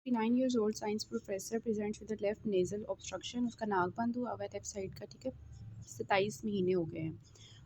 59 years old science professor presents with a left nasal obstruction। उसका नाक बंद हुआ हुआ है लेफ्ट साइड का, ठीक है। 27 महीने हो गए हैं।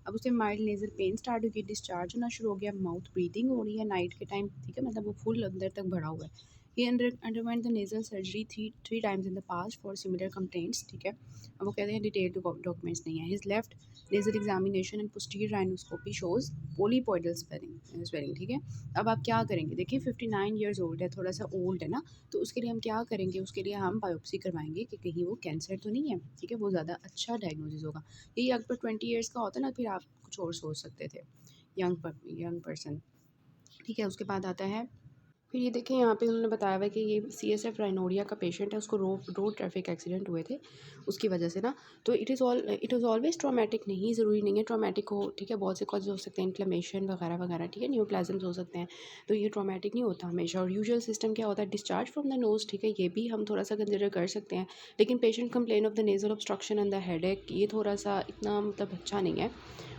अब उसे माइल्ड नेजल पेन स्टार्ट हो गई, डिस्चार्ज होना शुरू हो गया, माउथ ब्रीथिंग हो रही है नाइट के टाइम, ठीक है, मतलब वो फुल अंदर तक भरा हुआ है। He underwent the nasal surgery three times in the past for similar complaints, ठीक है। अब वो कहते हैं डिटेल्ड डॉक्यूमेंट्स नहीं है। His left nasal examination and posterior rhinoscopy shows polypoidal swelling, ठीक है। अब आप क्या करेंगे, देखिए 59 ईयर्स ओल्ड है, थोड़ा सा ओल्ड है ना, तो उसके लिए हम क्या करेंगे, उसके लिए हम बायोप्सी करवाएंगे कि कहीं वो कैंसर तो नहीं है, ठीक है, वो ज़्यादा अच्छा डायग्नोसिस होगा। यही अगर 20 ईयर्स का होता ना, फिर आप कुछ और सोच सकते थे, यंग पर्सन, ठीक है। उसके बाद आता है, फिर ये देखिए यहाँ पे उन्होंने बताया हुआ है कि ये CSF राइनोडिया का पेशेंट है, उसको रोड ट्रैफिक एक्सीडेंट हुए थे उसकी वजह से ना। तो इट इज़ ऑलवेज ट्रॉमेटिक, नहीं ज़रूरी नहीं है ट्रॉमेटिक हो, ठीक है। बहुत से कॉजेज हो सकते हैं, इन्फ्लेमेशन वगैरह वगैरह, ठीक है, न्यूप्लाज्म्स हो सकते हैं, तो ये ट्रॉमेटिक नहीं होता हमेशा। और यूजुअल सिस्टम क्या होता है, डिस्चार्ज फ्रॉम द नोज़, ठीक है, ये भी हम थोड़ा सा कंसिडर कर सकते हैं। लेकिन patient complain of the nasal obstruction and the headache, ये थोड़ा सा इतना मतलब अच्छा नहीं है।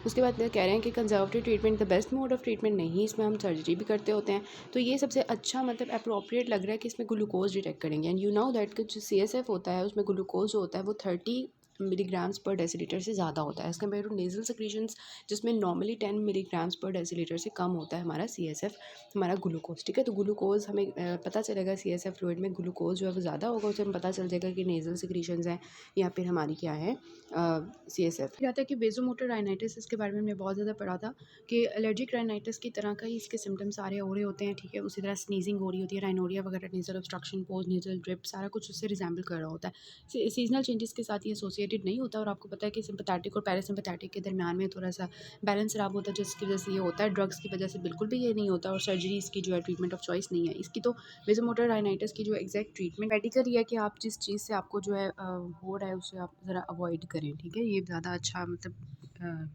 उसके बाद कह रहे हैं कि conservative treatment the best mode of treatment नहीं, इसमें हम सर्जरी भी करते होते हैं। तो ये सबसे अच्छा मतलब अप्रोप्रिएट लग रहा है कि इसमें ग्लूकोज डिटेक्ट करेंगे। एंड यू नो दैट कि जो CSF होता है उसमें ग्लूकोज जो होता है वो 30 मिलीग्राम्स पर डेसीलीटर से ज़्यादा होता है as compared to nasal secretions, जिसमें नॉर्मली 10 मिलीग्राम्स पर डेसीलीटर से कम होता है हमारा CSF, हमारा ग्लूकोज, ठीक है। तो ग्लूकोज हमें पता चलेगा CSF फ्लूइड में ग्लूकोज जो है वो ज़्यादा होगा, उससे हमें पता चल जाएगा कि नेजल सिक्रीशंस हैं या फिर हमारी क्या है CSF। फिर आता है कि वेजोमोटर राइनाइटिस, इसके बारे में हमने बहुत ज़्यादा पढ़ा था कि एलर्जिक राइनाइटिस की तरह का ही इसके सिम्टम्स सारे हो रहे होते हैं, ठीक है। उसी तरह स्नीजिंग हो रही होती है, राइनोडिया वगैरह, nasal obstruction, post nasal drip, सारा कुछ उससे रिजेंबल कर रहा होता है। सीजनल चेंजेस के साथ ये एसोसिएटेड नहीं होता। और आपको पता है कि सिंपैथेटिक और पैरासिम्पैथेटिक के दरमियान में थोड़ा सा बैलेंस खराब होता है, जिसकी वजह से ये होता है। ड्रग्स की वजह से बिल्कुल भी ये नहीं होता, और सर्जरी इसकी जो है ट्रीटमेंट ऑफ चॉइस नहीं है इसकी। तो वेजोमोटर राइनाइटिस की जो एग्जैक्ट ट्रीटमेंट मेडिकल ही है कि आप जिस चीज़ से आपको जो है हो रहा है उसे आप ज़रा अवॉइड करें, ठीक है। ये ज़्यादा अच्छा मतलब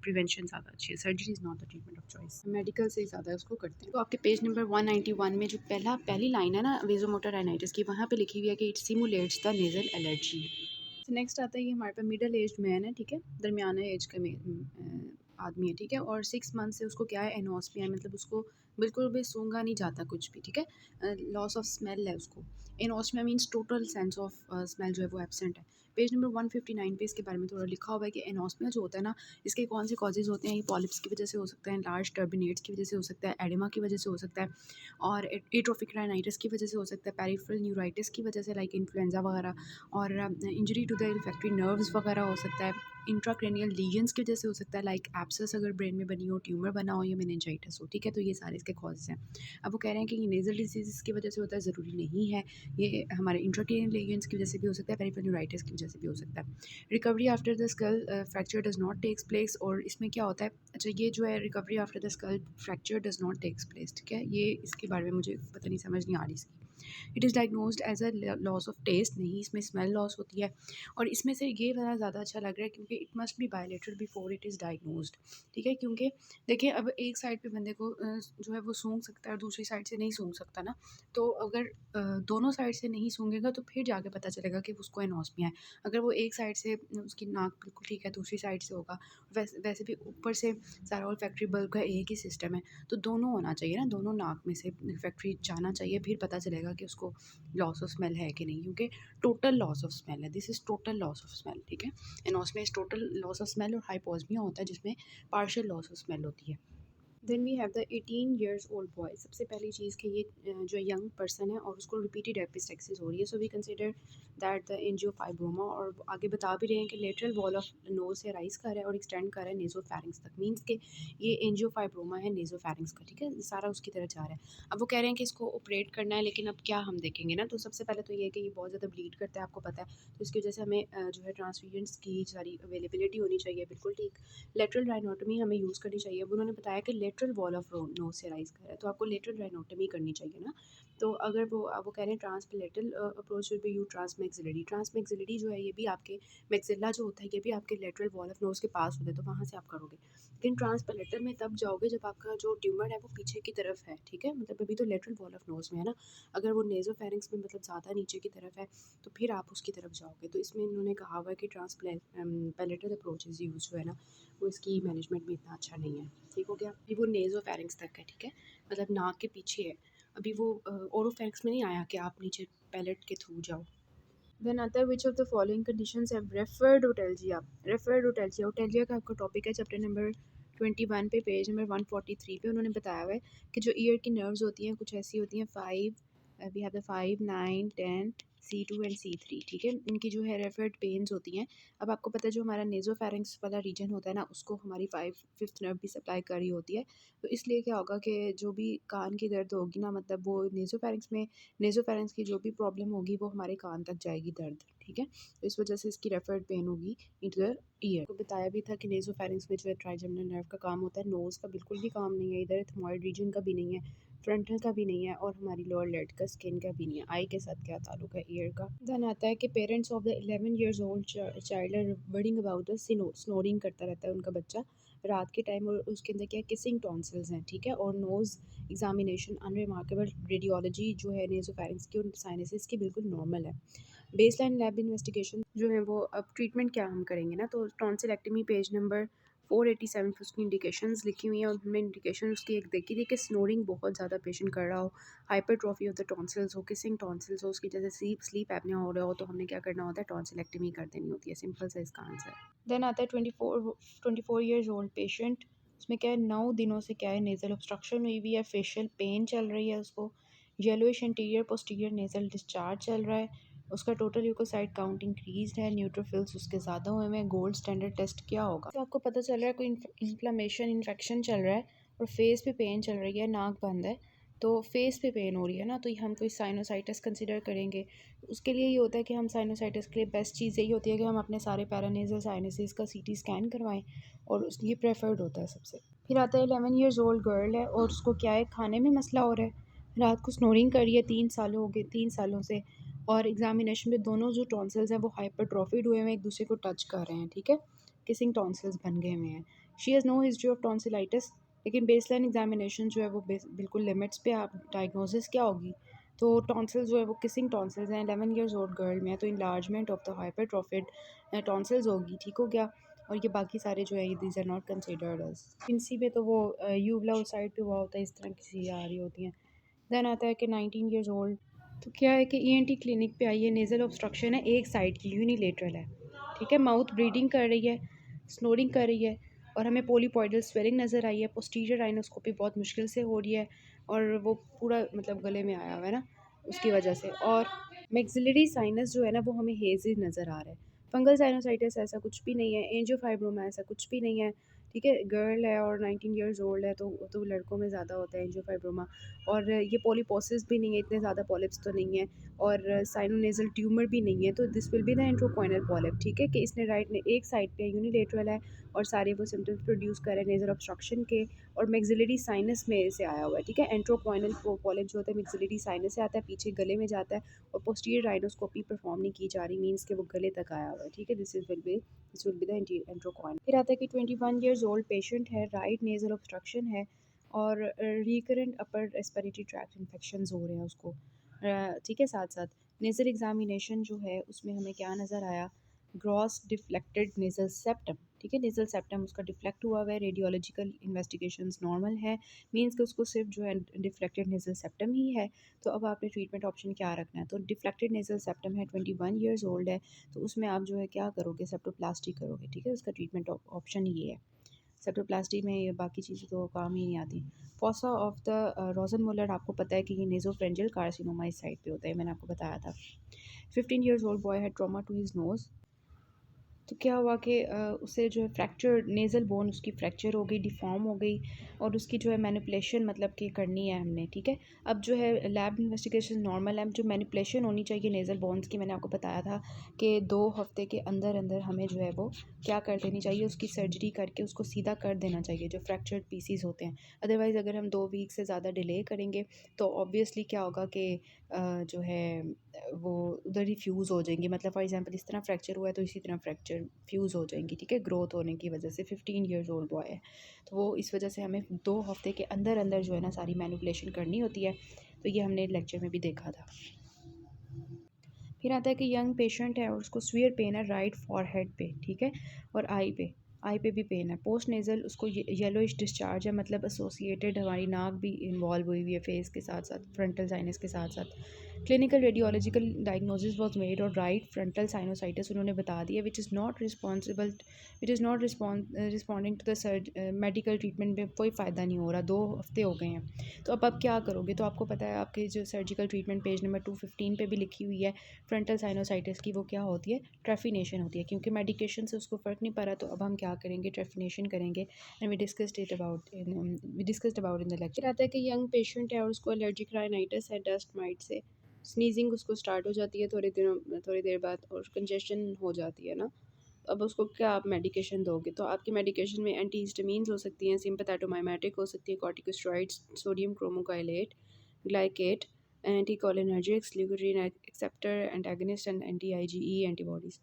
प्रिवेंशन ज़्यादा अच्छी है, surgery is not the treatment of choice, medical से ज़्यादा उसको करते हैं। तो आपके पेज नंबर 191 में जो पहली लाइन है ना वेजोमोटर राइनाइटिस की, वहाँ पे लिखी हुई है कि it simulates the nasal allergy. Next आता है ये हमारे पास मिडिल एज्ड मैन है, ठीक है, दरमियाना एज का आदमी है, ठीक है। और 6 मंथ से उसको क्या है, एनोस्मिया है, मतलब उसको बिल्कुल भी सूंघा नहीं जाता कुछ भी, ठीक है। लॉस ऑफ स्मेल है उसको। Anosmia means total sense of smell जो है वो एब्सेंट है। पेज नंबर 159 पे इसके बारे में थोड़ा लिखा हुआ है कि एनोस्मिया जो होता है ना, इसके कौन से कॉजेज़ होते हैं। ये पॉलिप्स की वजह से हो सकता है, लार्ज टर्बिनेट्स की वजह से हो सकता है, एडिमा की वजह से हो सकता है, और एट्रोफिक राइनाइटिस की वजह से हो सकता है, पेरिफेरल न्यूराइटिस की वजह से लाइक इन्फ्लुएंजा वगैरह, और इंजरी टू द इन्फेक्टरी नर्व्स वगैरह हो सकता है, इंट्राक्रेनियल लीजन्स की वजह से हो सकता है, लाइक एब्सेस अगर ब्रेन में बनी हो, ट्यूमर बना हो, या मेनिंजाइटिस हो, ठीक है। तो ये सारे इसके कॉजेज़ हैं। अब वो कह रहे हैं कि ये नेज़ल डिजीज़ की वजह से होता है, ज़रूरी नहीं है। ये हमारे इंट्राक्रेनियल लीजन्स की वजह से भी हो सकता है, पेरिफेरल न्यूराइटिस की वजह से भी हो सकता है। Recovery after the skull fracture does not takes place, और इसमें क्या होता है, अच्छा ये जो है recovery after the skull fracture does not takes place, ठीक है। ये इसके बारे में मुझे पता नहीं, समझ नहीं आ रही इसकी। It is diagnosed as a loss of taste, नहीं, इसमें स्मेल लॉस होती है। और इसमें से ये वाला ज़्यादा अच्छा लग रहा है क्योंकि it must be bilateral before it is diagnosed, ठीक है। क्योंकि देखिए अब एक साइड पे बंदे को जो है वो सूंघ सकता है और दूसरी साइड से नहीं सूंघ सकता ना। तो अगर दोनों साइड से नहीं सूंघेगा तो फिर जाके पता चलेगा कि उसको एनोस्मिया है। अगर वो एक साइड से उसकी नाक बिल्कुल ठीक है, दूसरी साइड से होगा, वैसे भी ऊपर से सारा ओल्फैक्टरी बल्ब का एक ही सिस्टम है, तो दोनों होना चाहिए ना, दोनों नाक में से ओल्फैक्टरी जाना चाहिए, फिर पता चलेगा कि उसको लॉस ऑफ स्मेल है कि नहीं। क्योंकि टोटल लॉस ऑफ स्मेल है, this is total loss of smell, ठीक है। Anosmia is total loss of smell, और हाइपोस्मिया होता है जिसमें पार्शियल लॉस ऑफ स्मेल होती है। Then we have the 18 years old boy. सबसे पहली चीज़ कि ये जो यंग पर्सन है और उसको रिपीटेड एपिस्टेक्सिस हो रही है, so we consider that the angiofibroma. और आगे बता भी रहे हैं कि लेटरल वॉल ऑफ नोज से राइज कर रहा है और एक्सटेंड कर रहा है नेजोफैरिंग्स तक, मीन्स कि ये एंजियोफाइब्रोमा है नेजोफैरिंग्स का, ठीक है, सारा उसकी तरह जा रहा है। अब वो कह रहे हैं कि इसको ऑपरेट करना है, लेकिन अब क्या हम देखेंगे ना, तो सबसे पहले तो ये है कि ये बहुत ज़्यादा ब्लीड करता है, आपको पता है, तो इसकी वजह से हमें जो है ट्रांसफ्यूजन्स की सारी अवेलेबिलिटी होनी चाहिए, बिल्कुल ठीक। लेटरल राइनोटमी हमें यूज़ करनी चाहिए। अब उन्होंने बताया कि लेटरल वॉल ऑफ नोज से राइज कर रहा है, तो आपको लेटरल राइनोटमी करनी चाहिए ना। तो अगर वो कह रहे हैं ट्रांसपैलेटल अप्रोच विल बी यू ट्रांसमैक्सिलरी। ट्रांसमैक्सिलरी जो है ये भी आपके मैक्सिला जो होता है ये भी आपके लेटरल वॉल ऑफ नोज के पास होता है, तो वहाँ से आप करोगे। लेकिन ट्रांसपैलेटल में तब जाओगे जब आपका जो ट्यूमर है वो पीछे की तरफ है, ठीक है, मतलब अभी तो लेटरल वॉल ऑफ नोज में है ना। अगर वो नेजोफेरिंग्स में मतलब ज़्यादा नीचे की तरफ है तो फिर आप उसकी तरफ जाओगे। तो इसमें इन्होंने कहा हुआ है कि ट्रांसपैलेटल अप्रोचेज यूज जो है ना वो इसकी मैनेजमेंट में इतना अच्छा नहीं है, ठीक हो गया। ये वो नेज़ोफैरिंग्स तक है, ठीक है, मतलब नाक के पीछे है। अभी वो ओरोफैक्स में नहीं आया कि आप नीचे पैलेट के थ्रू जाओ। देन आता है which of the following conditions have referred otalgia. Referred otalgia, otalgia का आपका टॉपिक है चैप्टर नंबर 21 पे, पेज नंबर 143 पे उन्होंने बताया हुआ है कि जो ईयर की नर्व्स होती हैं कुछ ऐसी होती हैं, 5 we have the 5 9 10 C2 and C3, ठीक है। इनकी जो है रेफर्ड पेन्स होती हैं। अब आपको पता है जो हमारा नेजोफेरिंक्स वाला रीजन होता है ना, उसको हमारी 5th नर्व भी सप्लाई कर रही होती है। तो इसलिए क्या होगा कि जो भी कान की दर्द होगी ना, मतलब वो नेजोफेरिंक्स में, नेज़ोफेरेंस की जो भी प्रॉब्लम होगी वो हमारे कान तक जाएगी दर्द, ठीक है। तो इस वजह से इसकी रेफर्ड पेन होगी इनटू द ईयर। को बताया भी था कि नेज़ोफेरेंस में जो है ट्राइजेमिनल नर्व का काम होता है, नोज़ का बिल्कुल भी काम नहीं है, इधर एथमॉइड रीजन का भी नहीं है, फ्रंटल का भी नहीं है, और हमारी लोअर लेड का, स्किन का भी नहीं है। आई के साथ क्या ताल्लुक है ईयर का। देन आता है कि parents of the 11 years old child are worrying about the snoring करता रहता है उनका बच्चा रात के टाइम, और उसके अंदर क्या है, किसिंग टॉन्सिल्स हैं, ठीक है। और नोज़ एग्जामिनेशन अनरिमार्केबल रेडियोलॉजी जो है नेज़ोफेरिंक्स की और साइनसिस की बिल्कुल नॉर्मल है। बेसलाइन लैब इन्वेस्टिगेशन जो है वो, अब ट्रीटमेंट क्या हम करेंगे ना, तो टॉन्सिलेक्टमी पेज नंबर 487 पे उसकी इंडिकेशंस लिखी हुई हैं, और हमने इंडिकेशन उसकी एक देखी थी कि स्नोरिंग बहुत ज़्यादा पेशेंट कर रहा हो, हाइपरट्रॉफी ऑफ द टॉन्सिल्स हो, किसिंग टॉन्सिल्स हो, उसकी जैसे स्लीप एपनिया हो रहा हो, तो हमने क्या करना होता है, टॉन्सिलेक्टमी कर देनी होती है। सिंपल सा इसका आंसर। देन आता है 24 ईयर्स ओल्ड पेशेंट। उसमें क्या है, 9 दिनों से क्या है, नेज़ल ऑब्स्ट्रक्शन हुई हुई है, फेशियल पेन चल रही है उसको, yellowish anterior posterior nasal discharge चल रहा है, उसका टोटल ल्यूकोसाइट काउंट इंक्रीज्ड है, न्यूट्रोफिल्स उसके ज़्यादा हुए हैं। गोल्ड स्टैंडर्ड टेस्ट क्या होगा? तो आपको पता चल रहा है कोई इन्फ्लेमेशन, इन्फेक्शन चल रहा है, और फेस पे पेन चल रही है, नाक बंद है, तो फेस पे पेन हो रही है ना, तो हम कोई साइनोसाइटिस कंसिडर करेंगे। उसके लिए ये होता है कि हम साइनोसाइटिस के लिए बेस्ट चीज़ यही होती है कि हम अपने सारे पैरानेजल साइनसेस का सीटी स्कैन करवाएं, और उसके लिए प्रेफर्ड होता है सबसे। फिर आता है 11 ईयर्स ओल्ड गर्ल है, और उसको क्या है, खाने में मसला हो रहा है, रात को स्नोरिंग कर रही है, 3 साल हो गए, 3 सालों से, और एग्जामिनेशन में दोनों जो टॉन्सिल्स हैं वो हाइपरट्रॉफिड हुए हैं, एक दूसरे को टच कर रहे हैं, ठीक है, किसिंग टॉन्सिल्स बन गए हुए हैं। She has no history of tonsillitis, लेकिन बेसलाइन एग्जामिनेशन जो है वो बिल्कुल लिमिट्स पे, आप डायग्नोसिस क्या होगी, तो टॉन्सिल्स जो है वो किसिंग टॉन्सिल्स हैं, 11 ईयर्स ओल्ड गर्ल में है, तो enlargement of the hypertrophied tonsils होगी, ठीक हो गया। और ये बाकी सारे जो है ये these are not considered as. इनसी पे तो वो यूवला साइड पे हुआ होता है, इस तरह की चीज़ें आ रही होती हैं। देन आता है कि 19 ईयर्स ओल्ड, तो क्या है कि ईएनटी क्लिनिक पे आई है, नेज़ल ऑब्स्ट्रक्शन है, एक साइड की, यूनिलेटरल है, ठीक है, माउथ ब्रीडिंग कर रही है, स्नोरिंग कर रही है, और हमें पोलीपॉइडल स्वेलिंग नज़र आई है, पोस्टीरियर राइनोस्कोपी बहुत मुश्किल से हो रही है, और वो पूरा मतलब गले में आया हुआ है ना उसकी वजह से, और मैक्सिलरी साइनस जो है ना वो हमें हेजी नज़र आ रहा है। फंगल साइनोसाइटिस ऐसा कुछ भी नहीं है, एंजियोफाइब्रोमा ऐसा कुछ भी नहीं है, ठीक है। गर्ल है और 19 ईयर्स ओल्ड है, तो लड़कों में ज़्यादा होता है एंजियोफाइब्रोमा, और ये पॉलीपोसिस भी नहीं है, इतने ज़्यादा पॉलिप्स तो नहीं है, और साइनोनेज़ल ट्यूमर भी नहीं है, तो this will be the antrochoanal polyp, ठीक है, कि इसने राइट ने एक साइड पे यूनिलेटरल है, और सारे वो सिम्टम्स प्रोड्यूस कर रहे हैं नेज़ल ऑब्स्ट्रक्शन के, और मैक्सिलरी साइनस में से आया हुआ है, ठीक है। एंट्रोकॉइनल पॉलिप जो होता है मैक्सिलरी साइनस से आता है, पीछे गले में जाता है, और पोस्टीरियर राइनोस्कोपी परफॉर्म नहीं की जा रही, मीन्स कि वो गले तक आया हुआ है, ठीक है। This will be the antrochoanal. फिर आता है कि 21 ईयर्स ओल्ड पेशेंट है, राइट नेज़ल ऑब्स्ट्रक्शन है, और recurrent upper respiratory tract infections हो रहे हैं उसको, ठीक है। साथ साथ नेज़ल एग्जामिनेशन जो है उसमें हमें क्या नज़र आया, ग्रॉस डिफ्लेक्टेड नेज़ल सेप्टम, ठीक है, नेज़ल सेप्टम उसका डिफ्लेक्ट हुआ हुआ है, रेडियोलॉजिकल इन्वेस्टिगेशंस नॉर्मल है, मींस कि उसको सिर्फ जो है डिफ्लेक्टेड नेज़ल सेप्टम ही है। तो अब आपने ट्रीटमेंट ऑप्शन क्या रखना है, तो डिफ्लेक्टेड नेज़ल सेप्टम है, 21 ईयर्स ओल्ड है, तो उसमें आप जो है क्या करोगे, सेप्टोप्लास्टी करोगे, ठीक है, उसका ट्रीटमेंट ऑप्शन ये है। सेप्टोप्लास्टी में ये बाकी चीज़ें तो काम ही नहीं आती। फॉसा ऑफ द रोजनमुलर, आपको पता है कि ये नेज़ोफेरेंजियल कार्सिनोमा इस साइड पे होता है, मैंने आपको बताया था। 15 years old boy had trauma to his nose, तो क्या हुआ कि उसे जो है फ्रैक्चर, नेज़ल बोन उसकी फ्रैक्चर हो गई, डिफॉर्म हो गई, और उसकी जो है मैनिपुलेशन मतलब कि करनी है हमने, ठीक है। अब जो है लैब इन्वेस्टिगेशन नॉर्मल है, जो मैनिपुलेशन होनी चाहिए नेज़ल बोन्स की, मैंने आपको बताया था कि 2 हफ्ते के अंदर अंदर हमें जो है वो क्या कर देनी चाहिए, उसकी सर्जरी करके उसको सीधा कर देना चाहिए जो फ्रैक्चर्ड पीसीज होते हैं। अदरवाइज़ अगर हम 2 वीक से ज़्यादा डिले करेंगे तो ऑब्वियसली क्या होगा कि जो है वो उधर ही फ्यूज़ हो जाएंगी, मतलब फॉर एग्जांपल इस तरह फ्रैक्चर हुआ है तो इसी तरह फ्रैक्चर फ्यूज़ हो जाएंगी, ठीक है, ग्रोथ होने की वजह से। 15 ईयर्स ओल्ड बॉय है, तो वो इस वजह से हमें 2 हफ्ते के अंदर अंदर जो है ना सारी मैनिपुलेशन करनी होती है, तो ये हमने लेक्चर में भी देखा था। फिर आता है कि यंग पेशेंट है और उसको स्वीयर पेन है राइट फॉरहेड पे, ठीक है, और आई पे, आई पे भी पेन है। पोस्ट नेज़ल उसको येलोइश डिस्चार्ज है, मतलब एसोसिएटेड हमारी नाक भी इन्वॉल्व हुई हुई है फेस के साथ साथ, फ्रंटल साइनस के साथ साथ। Clinical radiological diagnosis was made और राइट फ्रंटल साइनोसाइटिस उन्होंने बता दिया, which is not responsible, which is not responding to the medical treatment में कोई फ़ायदा नहीं हो रहा, 2 हफ्ते हो गए हैं। तो अब आप क्या करोगे? तो आपको पता है आपके जो सर्जिकल ट्रीटमेंट पेज नंबर 215 पे भी लिखी हुई है फ्रंटल साइनोसाइटिस की, वो क्या होती है? ट्रेफिनेशन होती है। क्योंकि मेडिकेशन से उसको फ़र्क नहीं पड़ रहा, तो अब हम क्या करेंगे? ट्रेफिनेशन करेंगे। And we discussed about in the lecture. आता है कि यंग पेशेंट है और उसको एलर्जिक राइनाइटिस है डस्ट माइट से, स्नीजिंग उसको स्टार्ट हो जाती है थोड़ी देर बाद, और कंजेशन हो जाती है ना। अब उसको क्या आप मेडिकेशन दोगे? तो आपकी मेडिकेशन में एंटीहिस्टामिन्स हो सकती हैं, सिम्पैथेटोमाइमेटिक हो सकती है, कॉर्टिकोस्टेरॉइड्स, सोडियम क्रोमोकाइलेट, ग्लाइकेट, anticholinergics, leukotriene receptor antagonist and anti IgE antibodies.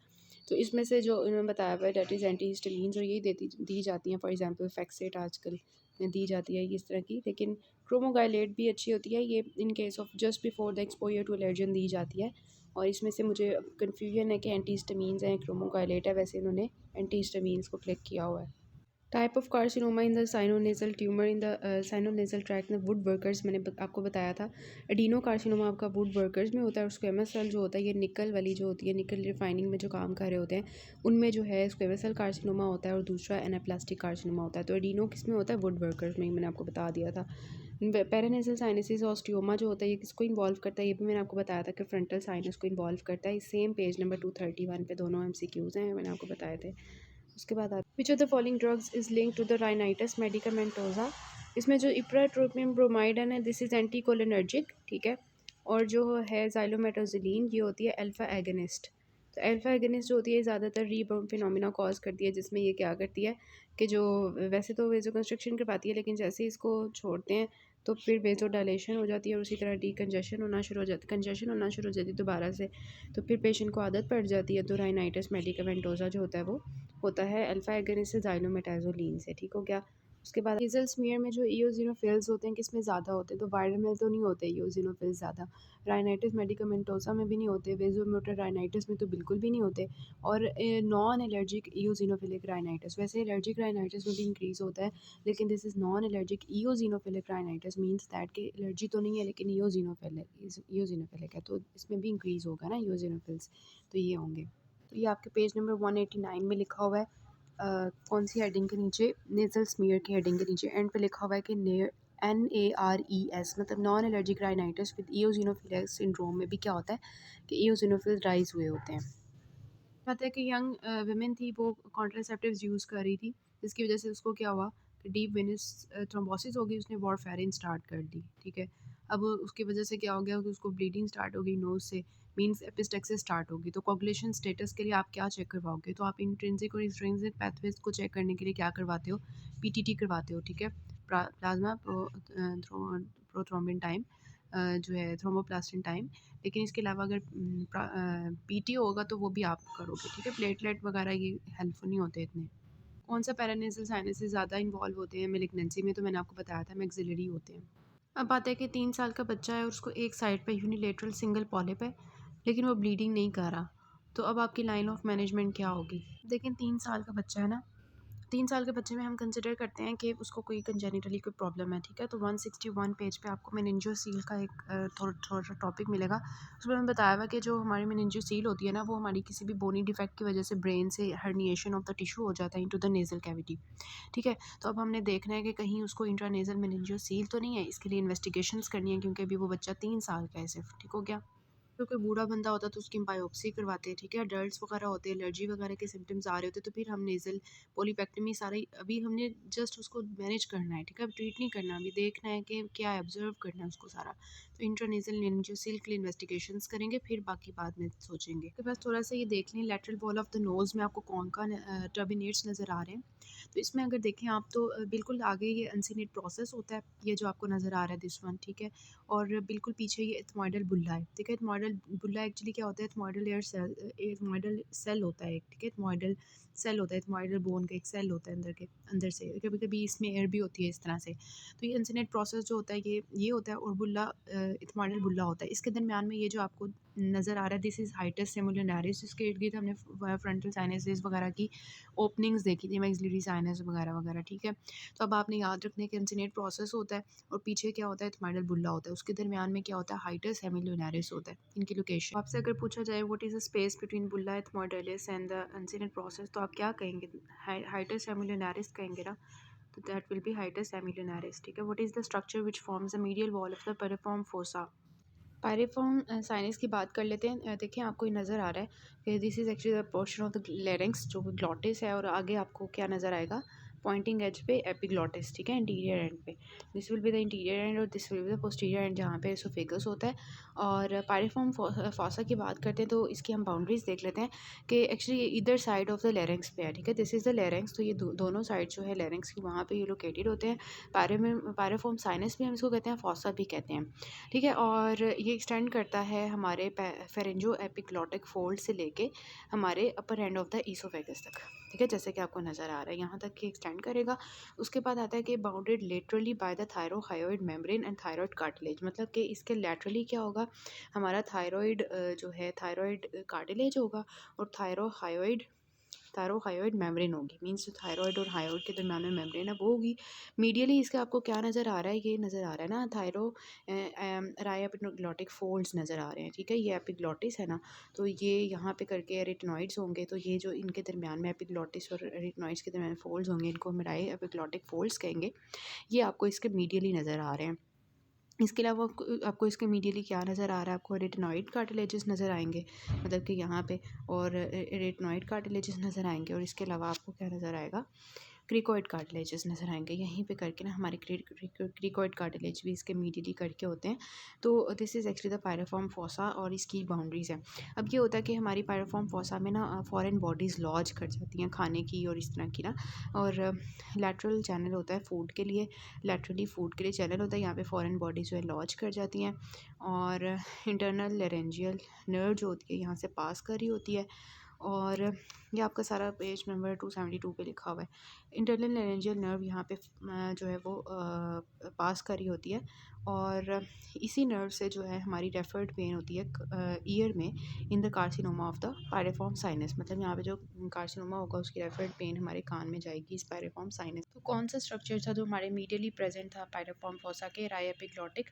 तो इसमें से जो उन्होंने बताया हुआ है दैट इज़ एंटीहिस्टामिन्स, और यही दी जाती हैं। फॉर एग्जांपल फैक्सेट आजकल दी जाती है इस तरह की, लेकिन क्रोमोगाइलेट भी अच्छी होती है, ये in case of just before the exposure to allergen दी जाती है। और इसमें से मुझे कन्फ्यूजन है कि एंटीहिस्टामिन्स हैं क्रोमोगाइलेट है, वैसे इन्होंने एंटीहिस्टामिन्स को क्लिक किया हुआ है। Type of carcinoma in the sinonasal tumour in the sinonasal tract में वुड वर्कर्स, मैंने आपको बताया था। एडिनो कार्सिनोमा आपका वुड वर्कर्स में होता है, और स्क्वेमस सेल जो होता है ये निकल वाली जो होती है, निकल रिफाइनिंग में जो काम कर रहे होते हैं उनमें जो है स्क्वेमस सेल कार्सिनोमा होता है, और दूसरा एनाप्लास्टिक कार्सिनोमा होता है। तो एडिनो किस में होता है? वुड वर्कर्स में, मैंने आपको बता दिया था। पेरानेसल साइनसिस ऑस्टियोमा जो होता है ये किसको इन्वॉल्व करता है? ये भी मैंने आपको बताया था कि फ्रंटल साइनस को इन्वॉल्व करता है। सेम पेज नंबर 231 पे दोनों MCQs हैं, मैंने आपको बताए थे। उसके बाद which of the following drugs is link to the rhinitis medicamentosa. इसमें जो इप्राट्रोपिन ब्रोमाइड है, दिस इज़ एंटीकोलिनर्जिक, ठीक है। और जो है जाइलोमेटाजिलीन, ये होती है अल्फ़ा एगनिस्ट। तो अल्फ़ा एगनिस्ट जो होती है ज़्यादातर रीबाउंड फिनोमिना कॉज करती है, जिसमें ये क्या करती है कि जो वैसे तो वेजो कंस्ट्रक्शन करवाती है, लेकिन जैसे ही इसको छोड़ते हैं तो फिर वेजो डायलेशन हो जाती है, और उसी तरह कंजेशन होना शुरू हो जाती है, कंजेशन होना शुरू हो जाती है दोबारा से। तो फिर पेशेंट को आदत पड़ जाती है। तो राइनाइटिस मेडिकामेंटोसा जो होता है वो होता है अल्फ़ा एगनिस्ट से जाइलोमेटाजोलिन से, ठीक हो गया। उसके बाद नेज़ल स्मीयर में जो इओसिनोफिल्स होते हैं किसमें ज़्यादा होते हैं? तो वायरल में तो नहीं होते इओसिनोफिल्स ज़्यादा, राइनाइटिस मेडिकामेंटोसा में भी नहीं होते, वेज़ोमोटर राइनाइटिस में तो बिल्कुल भी नहीं होते, और नॉन एलर्जिक इओसिनोफिलिक राइनाइटिस, वैसे एलर्जिक राइनाइटिस में भी इंक्रीज़ होता है, लेकिन this is non allergic eosinophilic rhinitis, means that कि एलर्जी तो नहीं है लेकिन इओसिनोफिलिक है, तो इसमें भी इंक्रीज़ होगा ना इओसिनोफिल्स। तो ये होंगे। तो ये आपके पेज नंबर 189 में लिखा हुआ है। कौन सी हेडिंग के नीचे? नेज़ल स्मीयर की हेडिंग के नीचे एंड पे लिखा हुआ है कि NARES, मतलब non allergic rhinitis with eosinophilic syndrome में भी क्या होता है कि इओसिनोफिल्स राइज हुए होते हैं। बात है कि यंग वुमेन थी, वो कॉन्ट्रासेप्टिव्स यूज़ कर रही थी, जिसकी वजह से उसको क्या हुआ कि डीप वेनस थ्रोम्बोसिस हो गई, उसने वारफेरिन स्टार्ट कर दी, ठीक है। अब उसकी वजह से क्या हो गया कि उसको ब्लीडिंग स्टार्ट हो गई नोज से, मींस एपिस्टेक्सिस स्टार्ट होगी। तो कोगुलेशन स्टेटस के लिए आप क्या चेक करवाओगे? तो आप इंट्रिंसिक और एक्सट्रिंसिक पैथवेज को चेक करने के लिए क्या करवाते हो? PTT करवाते हो, ठीक है। प्लाज्मा प्रोथ्रोम्बिन टाइम, जो है थ्रोम्बोप्लास्टिन टाइम। लेकिन इसके अलावा अगर पीटी होगा तो वो भी आप करोगे, ठीक है। प्लेटलेट वगैरह ये हेल्पफुल नहीं होते इतने। कौन सा पैरानेसल साइनसेस ज़्यादा इन्वॉल्व होते हैं मेलिग्नेंसी में? तो मैंने आपको बताया था मैक्सिलरी होते हैं। अब बात है कि 3 साल का बच्चा है और उसको एक साइड पे यूनिलेटरल सिंगल पॉलिप है, लेकिन वो ब्लीडिंग नहीं कर रहा। तो अब आपकी लाइन ऑफ मैनेजमेंट क्या होगी? देखिए 3 साल का बच्चा है ना, 3 साल के बच्चे में हम कंसिडर करते हैं कि उसको कोई कंजेनिटली कोई प्रॉब्लम है, ठीक है। तो 161 पेज पे आपको मेनिंजियोसील का एक थोड़ा सा टॉपिक मिलेगा। उसमें हमें बताया हुआ कि जो हमारी मेनिंजियोसील होती है ना, वो हमारी किसी भी बोनी डिफेक्ट की वजह से ब्रेन से हर्निएशन ऑफ द टिश्यू हो जाता है इनटू द नेज़ल कैविटी, ठीक है। तो अब हमने देखना है कि कहीं उसको इंट्रानेज़ल मेनिंजियोसील तो नहीं है, इसके लिए इन्वेस्टिगेशंस करनी है, क्योंकि अभी वो बच्चा 3 साल का है सिर्फ, ठीक हो गया। तो कोई बूढ़ा बंदा होता है तो उसकी बायोप्सी करवाते हैं, ठीक है। अडल्ट्स वगैरह होते हैं, एलर्जी वगैरह के सिम्टम्स आ रहे होते हैं, तो फिर हम नेज़ल पोलीपेक्टमी सारे, अभी हमने जस्ट उसको मैनेज करना है, ठीक है। अब ट्रीट नहीं करना, अभी देखना है कि क्या ऑब्जर्व करना है उसको सारा। तो इंट्रानेज़ल मेनिंजियोसील के लिए इन्वेस्टिगेशंस करेंगे, फिर बाकी बाद में सोचेंगे। तो बस थोड़ा सा ये देख लें, lateral wall of the nose में आपको कौन कौन टर्बिनेट्स नज़र आ रहे हैं। तो इसमें अगर देखें आप तो बिल्कुल आगे ये अनसिनेट प्रोसेस होता है, ये जो आपको नज़र आ रहा है दिस वन, ठीक है। और बिल्कुल पीछे ये एथमॉइडल बुल्ला है, ठीक है। एथमॉइडल बुल्ला एक्चुअली क्या होता है? Ethmoidal air cell, ethmoidal cell होता है एक, ठीक है। एथमॉइडल सेल होता है, एथमॉइडल बोन का एक सेल होता है अंदर से, कभी कभी इसमें एयर भी होती है इस तरह से। तो ये अनसिनेट प्रोसेस जो होता है ये होता है, और बुल्ला एथमॉइडल बुल्ला होता है। इसके दरमियान में ये जो आपको नज़र आ रहा है दिस इज़ हाइटस सेमुलनारिस, इसके इर्द गिर्द हमने फ्रंटल साइनसेस वगैरह की ओपनिंग्स देखी थी, मैक्सिलरी साइनस वगैरह वगैरह, ठीक है। तो अब आपने याद रखना है कि इंसिनेट प्रोसेस होता है और पीछे क्या होता है, एथमाइडल बुल्ला होता है, उसके दरमियान में क्या होता है, हाइटस सेमुलनारिस होता है, इनकी लोकेशन। आपसे अगर पूछा जाए what is the space between bulla ethmoidalis and the uncinate process, तो आप क्या कहेंगे, हाइटस सेमुलनारिस कहेंगे ना, तो that will be hiatus semilunaris, ठीक है। What is the structure which forms the medial wall of the piriform fossa. Piriform sinus की बात कर लेते हैं। देखिए आपको ये नज़र आ रहा है कि this is actually the portion of the larynx, जो ग्लॉटिस है, और आगे आपको क्या नज़र आएगा, पॉइंटिंग एज पे एपिग्लॉटिस, ठीक है, इंटीरियर एंड पे। This will be the anterior end और this will be the posterior end, जहाँ पे एसोफेगस होता है। और पायरिफॉर्म फॉसा की बात करते हैं तो इसकी हम बाउंड्रीज देख लेते हैं कि एक्चुअली ये इधर साइड ऑफ द लेरिंग्स पे है, ठीक है। दिस इज़ द लेरिंग्स, तो ये दोनों साइड जो है लेरिंग्स की, वहाँ पे ये लोकेटेड होते हैं। पायरिफॉर्म साइनस भी हम इसको कहते हैं, फॉसा भी कहते हैं, ठीक है। और ये एक्सटेंड करता है हमारे फेरेंजो एपिग्लॉटिक फोल्ड से लेके हमारे अपर एंड ऑफ द ईसोफेगस तक, ठीक है, जैसे कि आपको नज़र आ रहा है यहाँ तक ये एक्सटेंड करेगा। उसके बाद आता है कि bounded laterally by the thyrohyoid membrane and thyroid cartilage, मतलब कि इसके लेटरली क्या होगा, हमारा थायरॉयड जो है थायरॉयड कार्टिलेज होगा, और थायरोहायोइड मेम्ब्रेन होगी, मीन्स जो थायरॉयड और हायोइड के दरम्यान में मेम्ब्रेन है वो होगी। मीडियली इसका आपको क्या नज़र आ रहा है, ये नज़र आ रहा है ना, राय एपिग्लॉटिक फोल्ड्स नज़र आ रहे हैं, ठीक है। ये एपिग्लॉटिस है ना, तो ये यहाँ पे करके रेटिनॉइड्स होंगे, तो ये जो इनके दरमियान में एपिग्लॉटिस और रेटिनॉइड्स के दरमियान फोल्ड्स होंगे, इनको हम राय एपिग्लॉटिक फोल्ड्स कहेंगे। ये आपको इसके मीडियली नज़र आ रहे हैं। इसके अलावा आपको इसके मीडियली क्या नज़र आ रहा है, आपको रेटिनॉइड कार्टिलेजेस नज़र आएंगे, मतलब कि यहाँ पे, और रेटिनॉइड कार्टिलेजेस नज़र आएंगे, और इसके अलावा आपको क्या नज़र आएगा, क्रिकोइड कार्टिलेजेस नज़र आएंगे, यहीं पे करके ना हमारे क्रिकोइड कार्टिलेज भी इसके मीडियली करके होते हैं। तो this is actually the piriform fossa और इसकी बाउंड्रीज़ हैं। अब ये होता है कि हमारी पायरिफॉर्म फोसा में ना फॉरेन बॉडीज़ लॉज कर जाती हैं खाने की और इस तरह की ना, और लैटरल चैनल होता है फूड के लिए, लैटरली फूड के लिए चैनल होता है, यहाँ पे फॉरेन बॉडीज़ जो है लॉज कर जाती हैं, और इंटरनल लेरेंजियल नर्व जो होती है यहाँ से पास कर रही होती है। और ये आपका सारा पेज नंबर 272 पे लिखा हुआ है। इंटरनल लेरेंजियल नर्व यहाँ पे जो है वो पास कर रही होती है, और इसी नर्व से जो है हमारी रेफर्ड पेन होती है ईयर में, in the carcinoma of the piriform sinus, मतलब यहाँ पे जो कार्सिनोमा होगा उसकी रेफर्ड पेन हमारे कान में जाएगी इस पायरिफॉर्म साइनस। तो कौन सा स्ट्रक्चर था जो हमारे मीडियली प्रेजेंट था पायरिफॉर्म फोसा के, राय एपिग्लॉटिक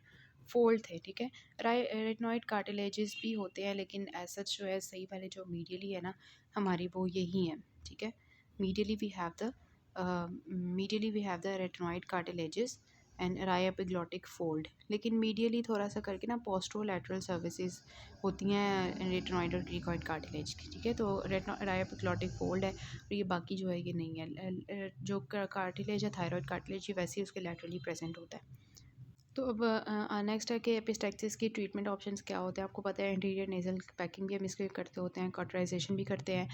फोल्ड थे, ठीक है। रेटिनॉइड कार्टिलेजेस भी होते हैं, लेकिन ऐसा जो है सही वाले जो मीडियली है ना हमारी, वो यही है, ठीक है। Medially we have the arytenoid cartilages and aryepiglottic fold, लेकिन मीडियली थोड़ा सा करके ना पोस्टरोलैटरल सर्विसेज होती हैं रेटिनॉइड और क्रिकोइड कार्टिलेज की, ठीक है। तो राय एपिग्लॉटिक फोल्ड है, और ये बाकी जो है ये नहीं है। जो कार्टिलेज है थायरॉइड कार्टिलेज, ये वैसे ही उसके लैटरली प्रेजेंट होता है। तो अब नेक्स्ट है कि एपिस्टैक्सिस की ट्रीटमेंट ऑप्शंस क्या होते हैं। आपको पता है इंटीरियर नेजल पैकिंग भी हम इसके करते होते हैं, कॉटराइजेशन भी करते हैं,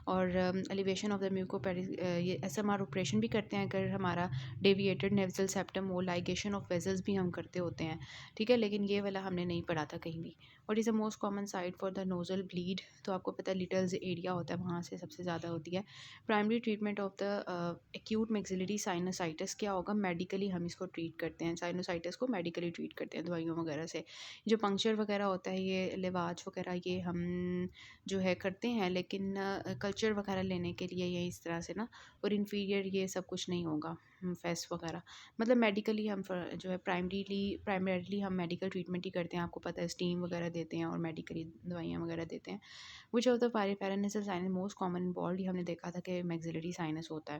और एलिवेशन ऑफ द म्यूकोपेरिस, ये एसएमआर ऑपरेशन भी करते हैं अगर हमारा डेविएटेड नेजल सेप्टम हो, लाइगेशन ऑफ वेजल्स भी हम करते होते हैं, ठीक है। लेकिन ये वाला हमने नहीं पढ़ा था कहीं भी। What is the most common site for the nozzle bleed, तो आपको पता है लिटल्स एरिया होता है, वहाँ से सबसे ज़्यादा होती है। Primary treatment of the acute maxillary sinusitis क्या होगा, मेडिकली हम इसको ट्रीट करते हैं, साइनोसाइटिस को मेडिकली ट्रीट करते हैं दवाइयों वगैरह से। जो पंक्चर वगैरह होता है, ये लिवाज वगैरह ये हम जो है करते हैं, लेकिन कल्चर वगैरह लेने के लिए ये इस तरह से ना, और इन्फीरियर ये सब कुछ नहीं होगा, फेस वगैरह, मतलब मेडिकली हम जो है प्राइमरीली हम मेडिकल ट्रीटमेंट ही करते हैं। आपको पता है स्टीम वगैरह देते हैं और मेडिकली दवाइयाँ वगैरह देते हैं। Which of the paranasal sinus most common involve, ये हमने देखा था कि मैक्सिलरी साइनस होता है।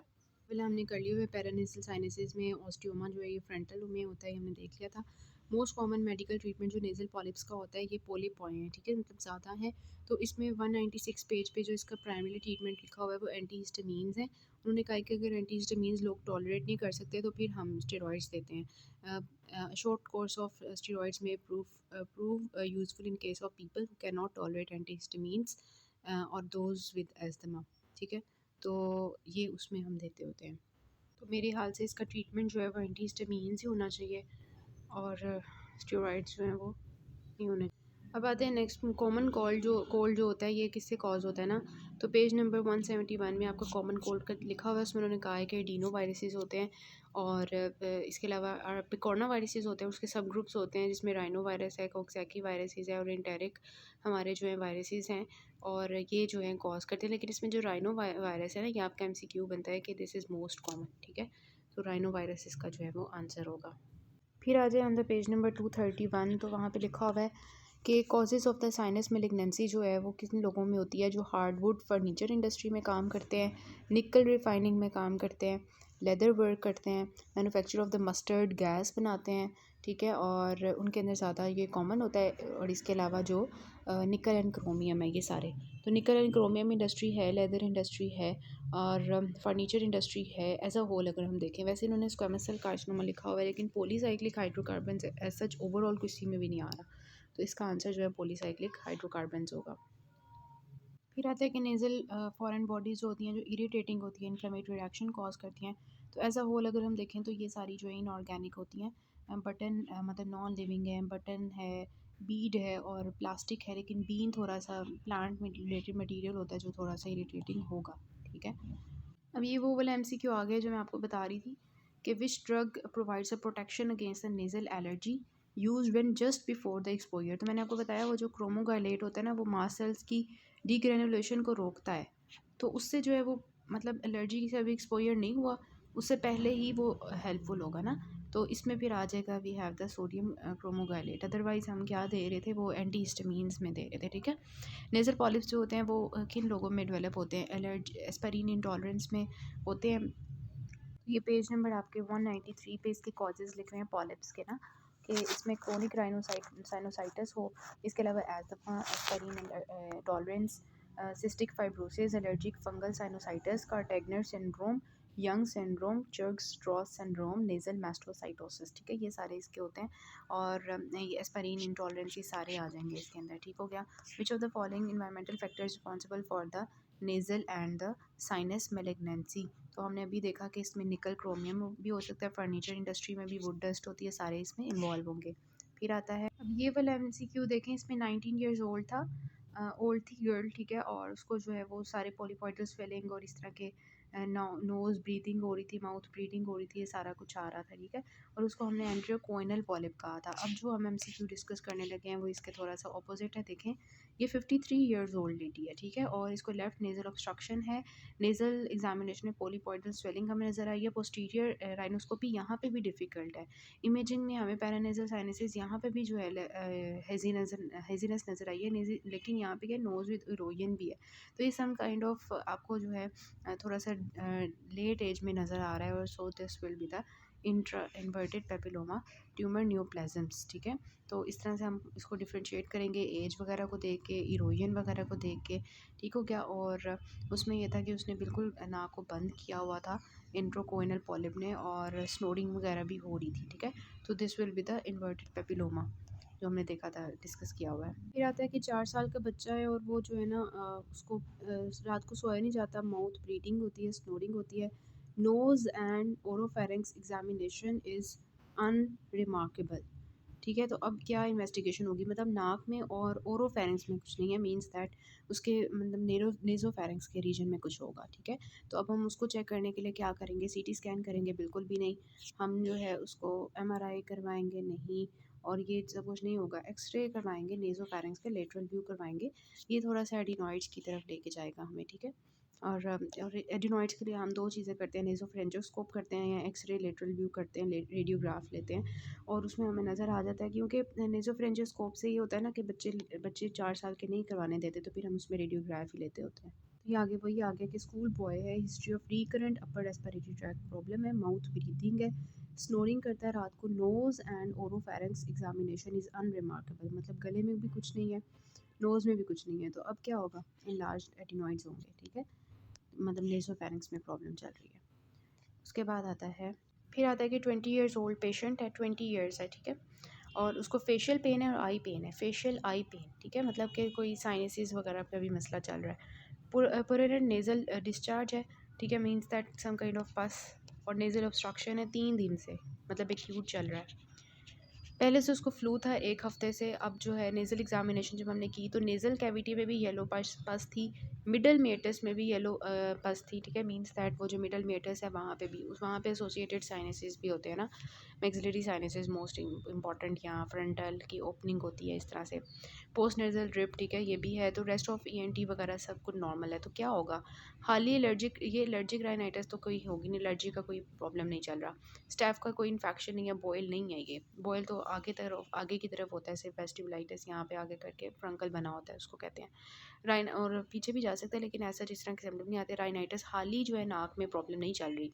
पहले हमने कर लिए हुए पैरानेसल साइनसेस में ऑस्टियोमा जो है ये फ्रंटल में होता है, ये हमने देख लिया था। मोस्ट कॉमन मेडिकल ट्रीटमेंट जो नेजल पॉलिप्स का होता है, ये पोलीपॉय है, ठीक है, मतलब ज़्यादा है। तो इसमें 196 पेज पे जो इसका प्राइमरी ट्रीटमेंट लिखा हुआ है वो एंटीहिस्टामीन्स है। उन्होंने कहा कि अगर एंटीहिस्टामीन्स लोग टॉलरेट नहीं कर सकते तो फिर हम स्टेरॉइड्स देते हैं। शॉर्ट कोर्स ऑफ स्टेरॉइड्स में prove useful in case of people who can not tolerate antihistamines और दोज विद एस्थमा, ठीक है। तो ये उसमें हम देते होते हैं। तो मेरे हाल से इसका ट्रीटमेंट जो है वो एंटीहिस्टामीन्स ही होना चाहिए, और स्टेरॉइड्स जो हैं वो नहीं होने। अब आते हैं नेक्स्ट, कॉमन कोल्ड जो होता है ये किससे कॉज होता है ना, तो पेज नंबर 171 में आपका कॉमन कोल्ड का लिखा हुआ है। उसमें उन्होंने कहा है कि डीनो वायरसेस होते हैं, और इसके अलावा पिकोना वायरसेस होते हैं, उसके सब ग्रुप्स होते हैं जिसमें राइनो वायरस है, कोक्सैकी वायरसेस है, और एंटेरिक हमारे जो है वायरसेस हैं और ये जो है कॉज करते हैं। लेकिन इसमें जो राइनो वायरस है ना, ये आपका एमसीक्यू बनता है कि दिस इज़ मोस्ट कॉमन, ठीक है। तो राइनो वायरस इसका जो है वो आंसर होगा। फिर आ जाए ऑन द पेज नंबर 231, तो वहाँ पे लिखा हुआ है कि causes of the sinus malignancy जो है वो किन लोगों में होती है, जो हार्डवुड फर्नीचर इंडस्ट्री में काम करते हैं, निकल रिफाइनिंग में काम करते हैं, लेदर वर्क करते हैं, manufacture of the mustard gas बनाते हैं, ठीक है, और उनके अंदर ज़्यादा ये कॉमन होता है। और इसके अलावा जो निकल एंड क्रोमियम है, ये सारे, तो निकल एंड क्रोमियम इंडस्ट्री है, लेदर इंडस्ट्री है और फर्नीचर इंडस्ट्री है एज अ होल। अगर हम देखें, वैसे इन्होंने स्क्वेमस सेल कार्सिनोमा लिखा हुआ है, लेकिन polycyclic hydrocarbon as such overall किसी में भी नहीं आ रहा, तो इसका आंसर जो है पॉलीसाइक्लिक हाइड्रोकार्बन होगा। फिर आता है कि नेज़ल फॉरेन बॉडीज़ जो होती हैं, जो इरिटेटिंग होती हैं, इन्फ्लेमेटरी रिएक्शन कॉज करती हैं, तो एज अ होल अगर हम देखें तो ये सारी जो है इनऑर्गेनिक होती हैं। बटन मतलब नॉन लिविंग है, बटन है, बीड है और प्लास्टिक है, लेकिन बीन थोड़ा सा प्लांट में रिलेटेड मटीरियल होता है जो थोड़ा सा इरिटेटिंग होगा, ठीक है। अब ये वो वाला एमसीक्यू आ गया जो मैं आपको बता रही थी कि which drug provides a protection against the nasal allergy use when just before the exposure. तो मैंने आपको बताया वो जो क्रोमोगाइलेट होता है ना, वो मास्ट सेल्स की डीग्रेनुलेशन को रोकता है, तो उससे जो है वो मतलब एलर्जी से अभी एक्सपोजर नहीं हुआ, उससे पहले ही वो हेल्पफुल होगा ना। तो इसमें फिर आ जाएगा we have the sodium cromoglycate. Otherwise हम क्या दे रहे थे, वो एंटी हिस्टामीन्स में दे रहे थे, ठीक है। नेज़ल पॉलिप्स जो होते हैं वो किन लोगों में डेवलप होते हैं, एलर्जी एस्पिरिन इंटॉलरेंस में होते हैं। ये पेज नंबर आपके 193 पे इसके कॉजेज़ लिख रहे हैं पॉलिप्स के ना, कि इसमें क्रोनिक साइनोसाइटिस हो, इसके अलावा asthma, aspirin tolerance, cystic fibrosis, allergic fungal sinusitis, Kartagener syndrome, Young syndrome, Churg Strauss syndrome, nasal mastocytosis, ठीक है, ये सारे इसके होते हैं। और ये एस्पिरिन इंटॉलरेंस ये सारे आ जाएंगे इसके अंदर, ठीक हो गया। विच of the following environmental factors responsible for the nasal and the sinus malignancy. तो हमने अभी देखा कि इसमें निकल क्रोमियम भी हो सकता है, फर्नीचर इंडस्ट्री में भी वुड डस्ट होती है, सारे इसमें इन्वॉल्व होंगे। फिर आता है अब ये वाला एमसीक्यू देखें, इसमें 19 ईयर्स ओल्ड था, ओल्ड थी गर्ल, ठीक है, और उसको जो है वो सारे पॉलीपॉइडल स्वेलिंग और इस तरह के नोज़ ब्रीदिंग हो रही थी, माउथ ब्रीदिंग हो रही थी, ये सारा कुछ आ रहा था, ठीक है, और उसको हमने एंट्रियोकोइनल पॉलिप कहा था। अब जो हम एमसीक्यू डिस्कस करने लगे हैं वो इसके थोड़ा सा ऑपोजिट है। देखें, ये 53 ईयर्स ओल्ड लेडी है, ठीक है, और इसको लेफ्ट नेज़ल ऑब्स्ट्रक्शन है, नेज़ल एग्जामिनेशन में पॉलीपॉइडल स्वेलिंग हमें नज़र आई है, पोस्टीरियर राइनोस्कोपी यहाँ पे भी डिफ़िकल्ट है, इमेजिंग में हमें पैरानेज़ल साइनसेस यहाँ पे भी जो है हेजीनेस नज़र आई है, लेकिन यहाँ पे क्या नोज़ विद इरोजन भी है। तो ये सम काइंड ऑफ आपको जो है थोड़ा सा लेट एज में नज़र आ रहा है, और so this will be the intra inverted papilloma tumour neoplasms, ठीक है। तो इस तरह से हम इसको डिफ्रेंशिएट करेंगे एज वगैरह को देख के, इरोजन वगैरह को देख के, ठीक हो गया। और उसमें यह था कि उसने बिल्कुल नाक को बंद किया हुआ था इंट्रोकोइनल पॉलिप ने, और स्नोरिंग वगैरह भी हो रही थी, ठीक है। तो this will be the inverted papilloma जो हमने देखा था, डिस्कस किया हुआ है। फिर आता है कि 4 साल का बच्चा है और वो जो है ना उसको रात को सोया नहीं जाता, माउथ ब्रीडिंग होती है, स्नोरिंग होती है, nose and oropharynx examination is unremarkable, ठीक है। तो अब क्या इन्वेस्टिगेशन होगी, मतलब नाक में और ओरोफेरिंक्स में कुछ नहीं है, मींस दैट उसके मतलब नेज़ोफेरिंक्स के रीजन में कुछ होगा, ठीक है। तो अब हम उसको चेक करने के लिए क्या करेंगे, सीटी स्कैन करेंगे, बिल्कुल भी नहीं। हम जो है उसको एमआरआई करवाएंगे, नहीं, और ये सब कुछ नहीं होगा। एक्सरे करवाएंगे नेज़ोफेरिंक्स के, लेटरल व्यू करवाएंगे, ये थोड़ा सा एडिनॉइड्स की तरफ लेके जाएगा हमें, ठीक है। और एडिनॉइड्स के लिए हम दो चीज़ें करते हैं, नेज़ोफेरेंजियोस्कोप करते हैं या एक्सरे लेटरल व्यू करते हैं, रेडियोग्राफ लेते हैं, और उसमें हमें नज़र आ जाता है, क्योंकि नेज़ोफेरेंजियोस्कोप से ये होता है ना कि बच्चे 4 साल के नहीं करवाने देते, तो फिर हम उसमें रेडियोग्राफ ही लेते होते हैं। तो ये आगे वही आ गया कि स्कूल बॉय है, history of recurrent upper respiratory tract problem है, माउथ ब्रीथिंग है, स्नोरिंग करता है रात को, nose and oropharynx examination is unremarkable, मतलब गले में भी कुछ नहीं है, नोज़ में भी कुछ नहीं है। तो अब क्या होगा, इनलार्ज्ड एडिनॉइड्स होंगे, ठीक है, मतलब नेज़ोफेरिंक्स में प्रॉब्लम चल रही है। उसके बाद आता है, फिर आता है कि 20 ईयर्स ओल्ड पेशेंट है, 20 ईयर्स है, ठीक है, और उसको फेशियल पेन है और आई पेन है, फेशियल आई पेन, ठीक है, मतलब कि कोई साइनसिस वगैरह का भी मसला चल रहा है, पुररेंट नेज़ल डिस्चार्ज है, ठीक है, means that some kind of pus, और नेज़ल ऑब्स्ट्रक्शन है 3 दिन से, मतलब एक्यूट चल रहा है। पहले से उसको फ्लू था 1 हफ़्ते से। अब जो है नेज़ल एग्जामिनेशन जब हमने की तो नेज़ल कैविटी में भी येलो पस थी, मिडल मेटस में भी येलो पस थी, ठीक है, मींस दैट वो जो मिडल मेटस है वहाँ पे भी, उस वहाँ पे एसोसिएटेड साइनसेस भी होते हैं ना, मैक्सिलरी साइनसेस मोस्ट इंपॉर्टेंट, यहाँ फ्रंटल की ओपनिंग होती है इस तरह से। पोस्ट नेजल ड्रिप, ठीक है, ये भी है। तो रेस्ट ऑफ ईएनटी वगैरह सब कुछ नॉर्मल है। तो क्या होगा, हाल ही एलर्जिक, ये एलर्जिक राइनाइटिस तो कोई होगी नहीं, एलर्जी का कोई प्रॉब्लम नहीं चल रहा, स्टैफ का कोई इन्फेक्शन नहीं है, बॉयल नहीं है। ये बॉयल तो आगे की तरफ होता है, सिर्फ वेस्टिबुलाइटिस यहाँ पे आगे करके फ्रंकल बना होता है, उसको कहते हैं राइन। और पीछे भी जा सकते हैं, लेकिन ऐसा जिस तरह के सिम्टम नहीं आते। राइनाइटिस हाल ही जो है नाक में प्रॉब्लम नहीं चल रही,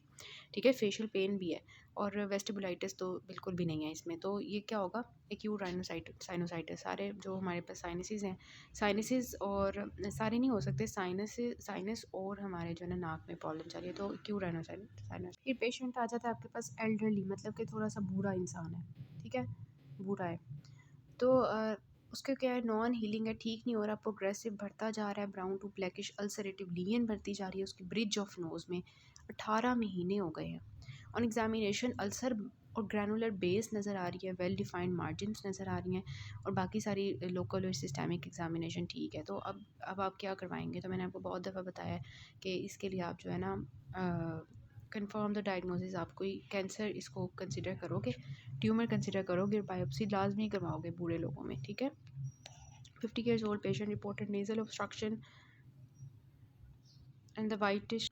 ठीक है। फेशियल पेन भी है, और वेस्टिबुलाइटिस तो बिल्कुल भी नहीं है इसमें। तो ये क्या होगा, एक्यूट साइनोसाइटिस। सारे जो हमारे पास साइनसेस हैं, साइनसेस और सारे नहीं हो सकते, साइनस और हमारे जो है ना नाक में प्रॉब्लम चल रही है, तो एक्यूट साइनस। फिर पेशेंट आ जाता है आपके पास एल्डरली, मतलब कि थोड़ा सा बूढ़ा इंसान है, ठीक है, बूढ़ा है। तो उसके क्या है, नॉन हीलिंग है, ठीक नहीं हो रहा, प्रोग्रेसिव बढ़ता जा रहा है, brown to blackish ulcerative lesion बढ़ती जा रही है उसकी ब्रिज ऑफ नोज़ में। 18 महीने हो गए हैं। ऑन एग्जामिनेशन अल्सर और ग्रैनुलर बेस नज़र आ रही है, वेल डिफाइंड मार्जिन्स नज़र आ रही हैं, और बाकी सारी लोकल और सिस्टेमिक एग्जामिनेशन ठीक है। तो अब आप क्या करवाएंगे, तो मैंने आपको बहुत दफ़ा बताया है कि इसके लिए आप जो है ना कंफर्म द डायग्नोसिस, आप कोई कैंसर इसको कंसिडर करोगे, ट्यूमर कंसिडर करोगे, बायोप्सी लाजमी करवाओगे बूढ़े लोगों में, ठीक है। 50 years old patient reported nasal obstruction and the whitish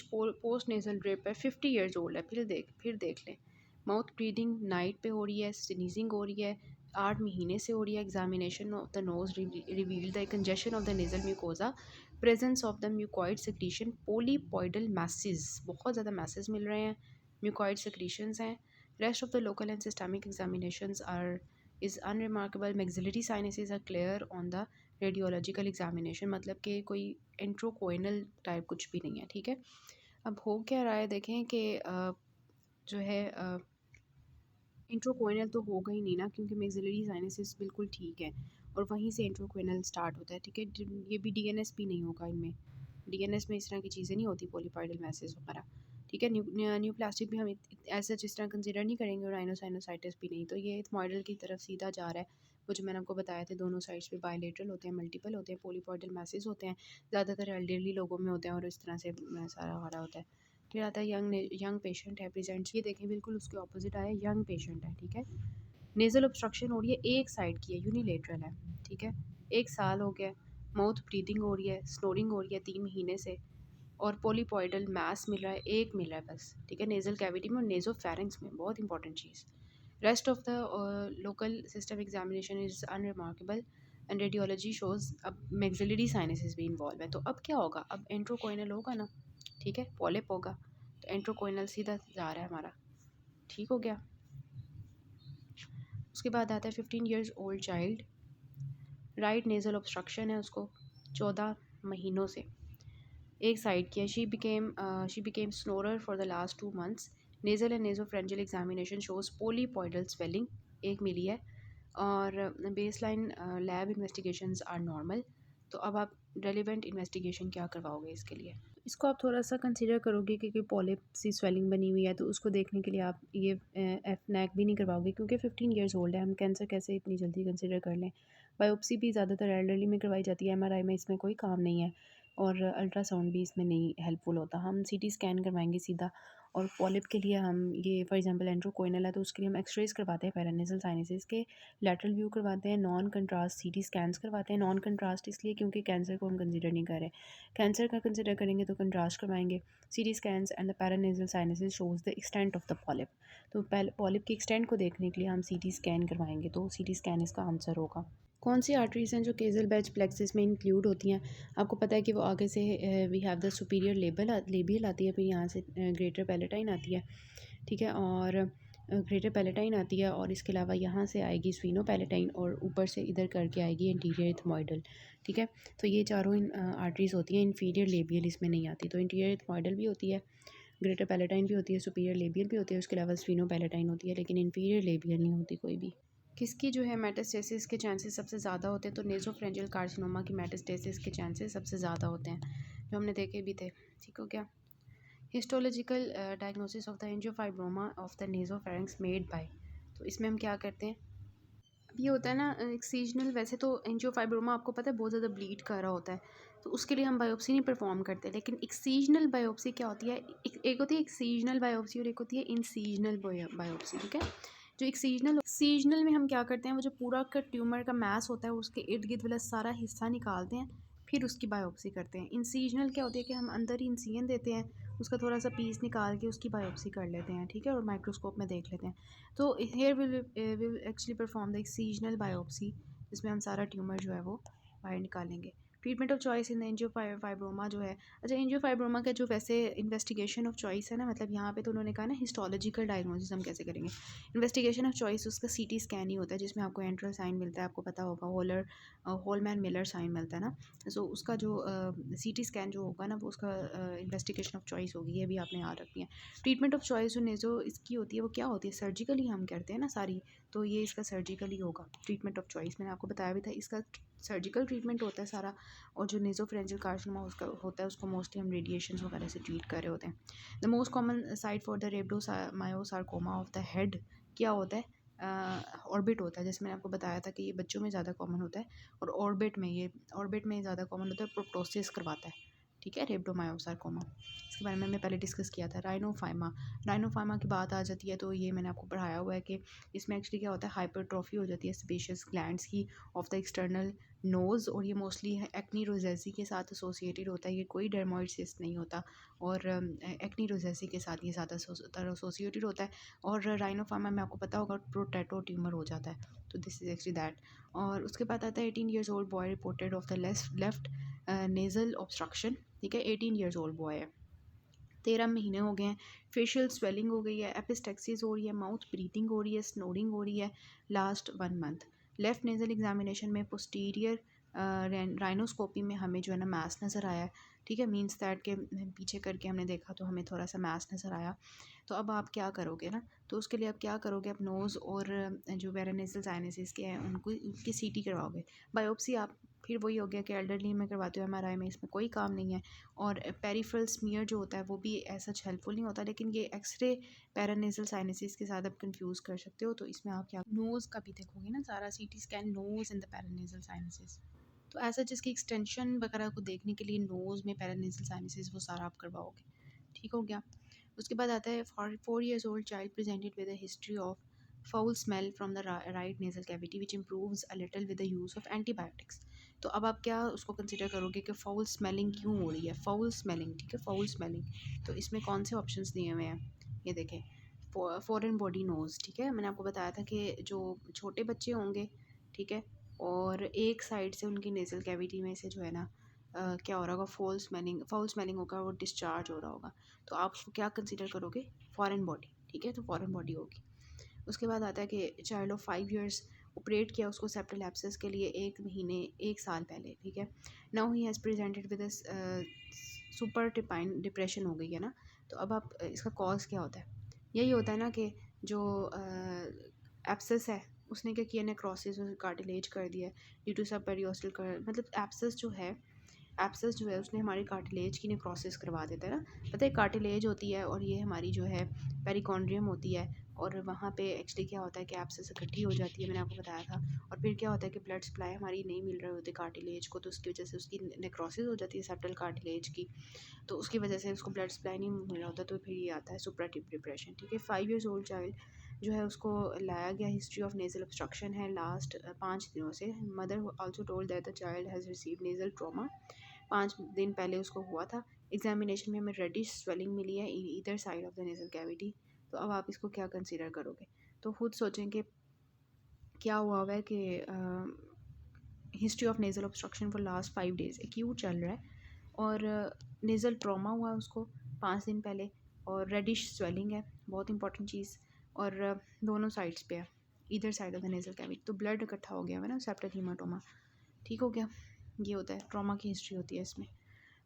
post nasal drip है, 50 years old है। फिर देख लें, माउथ ब्रीदिंग नाइट पे हो रही है, स्नीजिंग हो रही है, 8 महीने से हो रही है। Examination of the nose revealed the congestion of the nasal mucosa, presence of the mucoid secretion, polypoidal masses, बहुत ज़्यादा मैसेज मिल रहे हैं, म्यूकॉइड सेक्रीशंस हैं। Rest of the local and systemic examinations are is unremarkable, maxillary sinuses are clear on the radiological examination, मतलब कि कोई इंट्रोकोइनल type कुछ भी नहीं है, ठीक है। अब हो क्या रहा है, देखें कि जो है इंट्रोकोइनल तो होगा ही नहीं ना, क्योंकि मैक्सिलरी साइनसेस बिल्कुल ठीक है, और वहीं से इंट्रोकोइनल स्टार्ट होता है, ठीक है। ये भी डीएनएस भी नहीं होगा इनमें, डीएनएस में इस तरह की चीज़ें नहीं होती, पॉलीपॉइडल मैसेज वगैरह, ठीक है। न्यू प्लास्टिक भी हम ऐसा जिस तरह कंसिडर नहीं करेंगे, और राइनोसाइनोसाइटिस भी नहीं। तो ये इथमॉइडल की तरफ सीधा जा रहा है। वो जो मैंने आपको बताया था, दोनों साइड्स पे बायलेटरल होते हैं, मल्टीपल होते हैं, पॉलीपॉइडल मैसेज होते हैं, ज़्यादातर एल्डरली लोगों में होते हैं, और इस तरह से सारा हो रहा होता है। फिर आता है यंग पेशेंट है प्रेजेंट, ये देखें बिल्कुल उसके ऑपोजिट आया, यंग पेशेंट है, ठीक है। नेज़ल ऑब्स्ट्रक्शन हो रही है, एक साइड की है, यूनिलेटरल है, ठीक है। 1 साल हो गया, माउथ ब्रीदिंग हो रही है, स्नोरिंग हो रही है 3 महीने से, और पॉलीपॉइडल मास मिल रहा है, एक मिल रहा है बस, ठीक है, नेज़ल कैविटी में और नेज़ोफेरिंक्स में, बहुत important cheese. Rest of the local system examination is unremarkable and radiology shows अब मैक्सिलरी साइनसेस भी इन्वॉल्व है। तो अब क्या होगा, अब एंट्रोकोइनल होगा ना, ठीक है, पॉलिप होगा, तो एंट्रोकोइनल सीधा जा रहा है हमारा, ठीक हो गया। उसके बाद आता है 15 years old child, right nasal obstruction है उसको 14 महीनों से, एक साइड की है। She became snorer for the last 2 months। Nasal and nasopharyngeal examination shows polypoidal swelling, एक मिली है, और baseline lab investigations are normal. तो अब आप रेलिवेंट इन्वेस्टिगेशन क्या करवाओगे इसके लिए, इसको आप थोड़ा सा कंसीडर करोगे कि पॉलिप सी स्वेलिंग बनी हुई है, तो उसको देखने के लिए आप ये एफनैक भी नहीं करवाओगे, क्योंकि 15 years ओल्ड है, हम कैंसर कैसे इतनी जल्दी कंसीडर कर लें। बायोप्सी भी ज़्यादातर एल्डरली में करवाई जाती है, एमआरआई में इसमें कोई काम नहीं है, और अल्ट्रासाउंड भी इसमें नहीं हेल्पफुल होता, हम सीटी स्कैन करवाएंगे सीधा। और पॉलिप के लिए हम ये फॉर एग्जांपल एंट्रोकोइनल है, तो उसके लिए हम एक्सरेज करवाते हैं पैरानेसल साइनसेस के, लेटरल व्यू करवाते हैं, नॉन कंट्रास्ट सीटी स्कैन्स करवाते हैं। नॉन कंट्रास्ट इसलिए क्योंकि कैंसर को हम कंसिडर नहीं कर रहे, कैंसर का कंसिडर करेंगे तो कंट्रास्ट करवाएंगे। CT scans and the paranasal sinuses shows the extent of the polyp, तो पॉलिप की एक्सटेंट को देखने के लिए हम सीटी स्कैन करवाएंगे, तो सीटी स्कैन इसका आंसर होगा। कौन सी आर्टरीज हैं जो केजल बैच प्लेक्सिस में इंक्लूड होती हैं, आपको पता है कि वो आगे से we have the superior labial आती है, फिर यहाँ से ग्रेटर पैलेटाइन आती है, ठीक है, और ग्रेटर पैलेटाइन आती है, और इसके अलावा यहाँ से आएगी स्फीनो पैलेटाइन, और ऊपर से इधर करके आएगी इंटीरियर इथमॉइडल, ठीक है। तो ये चारों आर्टरीज होती हैं, इन्फीरियर लेबियल इसमें नहीं आती। तो इंटीरियर इथमॉइडल भी होती है, ग्रेटर पैलेटाइन भी होती है, सुपीरियर लेबियल भी होती है, उसके अलावा स्फीनो पैलेटाइन होती है, लेकिन इन्फीरियर लेबियल नहीं होती कोई भी। किसकी जो है मेटास्टेसिस के चांसेस सबसे ज़्यादा होते हैं, तो नेज़ोफेरेंजियल कार्सिनोमा की मेटास्टेसिस के चांसेस सबसे ज़्यादा होते हैं, जो हमने देखे भी थे, ठीक हो गया। Histological diagnosis of the angiofibroma of the nasopharynx made by, तो इसमें हम क्या करते हैं, अब ये होता है ना एक्सीजनल, वैसे तो एंजियोफाइब्रोमा आपको पता है बहुत ज़्यादा ब्लीड कर रहा होता है, तो उसके लिए हम बायोप्सी नहीं परफॉर्म करते। लेकिन एक्सीजनल बायोप्सी क्या होती है, एक होती है एक्सीजनल बायोप्सी और एक होती है इंसीजनल बायोप्सी, ठीक है। जो एक्सीजनल में हम क्या करते हैं, वो जो पूरा का ट्यूमर का मैस होता है उसके इर्द गिर्द वाला सारा हिस्सा निकालते हैं, फिर उसकी बायोप्सी करते हैं। इंसीजनल क्या होती है कि हम अंदर ही इंसीजन देते हैं, उसका थोड़ा सा पीस निकाल के उसकी बायोप्सी कर लेते हैं, ठीक है, और माइक्रोस्कोप में देख लेते हैं। तो here will actually perform the excisional biopsy, जिसमें हम सारा ट्यूमर जो है वो बाहर निकालेंगे। Treatment of choice in angiofibroma जो है, अच्छा एंजियोफाइब्रोमा का जो वैसे इन्वेस्टिगेशन ऑफ चॉइस है ना, मतलब यहाँ पे तो उन्होंने कहा ना हिस्टोलॉजिकल डायग्नोसिस हम कैसे करेंगे। इन्वेस्टिगेशन ऑफ चॉइस उसका सीटी स्कैन ही होता है, जिसमें आपको एंट्रल साइन मिलता है, आपको पता होगा होलमैन मिलर साइन मिलता है ना। सो उसका जो सीटी स्कैन जो होगा ना वो उसका इन्वेस्टिगेशन ऑफ चॉइस होगी, ये भी आपने याद रखनी है। ट्रीटमेंट ऑफ चॉइस जो इसकी होती है वो क्या होती है, सर्जिकली हम करते हैं ना सारी, तो ये इसका सर्जिकली होगा। ट्रीटमेंट ऑफ चॉइस मैंने आपको बताया भी था, इसका सर्जिकल ट्रीटमेंट होता है सारा। और जो नेजोफेरेंजियल कार्सिनोमा उसका होता है, उसको मोस्टली हम रेडिएशन वगैरह से ट्रीट कर रहे होते हैं। The most common site for the rhabdomyosarcoma of the head क्या होता है, ऑर्बिट होता है। जैसे मैंने आपको बताया था कि ये बच्चों में ज़्यादा कॉमन होता है, और ऑर्बिट में ज़्यादा कॉमन होता है, प्रोप्टोसिस करवाता है, ठीक है, रेब्डोमायोसार्कोमा। इसके बारे में मैंने पहले डिस्कस किया था। राइनोफाइमा की बात आ जाती है तो ये मैंने आपको पढ़ाया हुआ है कि इसमें एक्चुअली क्या होता है, हाइपरट्रॉफी हो जाती है स्पेशियस ग्लैंड्स की ऑफ द एक्सटर्नल नोज़, और ये मोस्टली एक्नी रोजेसी के साथ एसोसिएटेड होता है, ये कोई डर्मोइड सिस्ट नहीं होता, और एक्नी रोजेसी के साथ ये ज़्यादा एसोसिएटेड होता है। और राइनोफाइमा में आपको पता होगा प्रोटैटो ट्यूमर हो जाता है, तो दिस इज एक्चुअली दैट। और उसके बाद आता है 18 years old boy reported of the left nasal obstruction, ठीक है, 18 ईयर्स ओल्ड बॉय है, 13 महीने हो गए हैं। फेशियल स्वेलिंग हो गई है, एपिस्टेक्सिस हो रही है, माउथ ब्रीथिंग हो रही है, स्नोरिंग हो रही है last 1 month. Left nasal examination में पोस्टीरियर राइनोस्कोपी में हमें जो है ना मैस नज़र आया है, ठीक है, मीन्स दैट के पीछे करके हमने देखा तो हमें थोड़ा सा मैस नज़र आया। तो अब आप क्या करोगे ना, तो उसके लिए आप क्या करोगे, आप नोज़ और जो पैरानेसल साइनसेस के हैं उनकी सीटी करवाओगे। बायोप्सी आप फिर वही हो गया कि एल्डरली में करवाते हो, एमआरआई में इसमें कोई काम नहीं है। और पेरिफेरल स्मीयर जो होता है वो भी ऐसा हेल्पफुल नहीं होता, लेकिन ये एक्सरे पैरानेसल साइनसिस के साथ आप कंफ्यूज कर सकते हो। तो इसमें आप क्या नोज़ का भी देखोगे ना, सारा CT scan nose in the paranasal sinuses, तो ऐसा जिसकी एक्सटेंशन वगैरह को देखने के लिए नोज़ में पैरानेसल साइनसिस वो सारा आप करवाओगे, ठीक हो गया। उसके बाद आता है 4 years old child presented with a history of foul smell from the right nasal cavity which improves a little with the use of antibiotics। तो अब आप क्या उसको कंसिडर करोगे कि फाउल स्मेलिंग क्यों हो रही है, फाउल स्मेलिंग, ठीक है, फाउल स्मेलिंग। तो इसमें कौन से ऑप्शंस दिए हुए हैं, ये देखें, फॉरेन बॉडी नोज़, ठीक है, मैंने आपको बताया था कि जो छोटे बच्चे होंगे, ठीक है, और एक साइड से उनकी नेजल कैविटी में से जो है ना क्या हो रहा होगा, फाउल स्मेलिंग होगा, वो डिस्चार्ज हो रहा होगा। तो आप उसको क्या कंसिडर करोगे, फॉरेन बॉडी, ठीक है, तो फॉरेन बॉडी होगी। उसके बाद आता है कि चाइल्ड ऑफ 5 years ऑपरेट किया उसको सेप्टल एब्सेस के लिए 1 साल पहले, ठीक है। Now he has presented with super टिपाइन डिप्रेशन हो गई है ना। तो अब आप इसका कॉज क्या होता है, यही होता है ना कि जो एब्सेस है उसने क्या किया, नेक्रोसिस कार्टिलेज कर दिया ड्यू टू सब पेरियोस्टल कर, मतलब एब्सेस जो है उसने हमारी कार्टिलेज की नेक्रोसिस करवा देता है ना। पता है कार्टिलेज होती है और ये हमारी जो है पेरिकॉन्ड्रियम होती है, और वहाँ पे एक्चुअली क्या होता है कि एब्सेस इकट्ठी हो जाती है, मैंने आपको बताया था। और फिर क्या होता है कि ब्लड सप्लाई हमारी नहीं मिल रही होती कार्टिलेज को, तो उसकी वजह से उसकी नेक्रोसिस हो जाती है सेप्टल कार्टिलेज की, तो उसकी वजह से उसको ब्लड सप्लाई नहीं मिल रहा होता, तो फिर ये आता है सुप्राटिव डिप्रेशन, ठीक है। 5 years old चाइल्ड जो है उसको लाया गया, हिस्ट्री ऑफ नेजल ऑब्स्ट्रक्शन है लास्ट 5 दिनों से। Mother also told that the child has received nasal trauma, 5 दिन पहले उसको हुआ था। एग्जामिनेशन में हमें रेडिश स्वेलिंग मिली है either side of the nasal cavity. तो अब आप इसको क्या कंसीडर करोगे, तो खुद सोचें कि क्या हुआ है कि history of nasal obstruction for last 5 days acute चल रहा है, और नेज़ल ट्रॉमा हुआ है उसको 5 दिन पहले, और रेडिश स्वेलिंग है, बहुत इंपॉर्टेंट चीज़, और दोनों साइड्स पे है, इधर side of the nasal cavity, तो ब्लड इकट्ठा हो गया है ना, सेप्टल हीमाटोमा, ठीक हो गया। ये होता है, ट्रॉमा की हिस्ट्री होती है इसमें।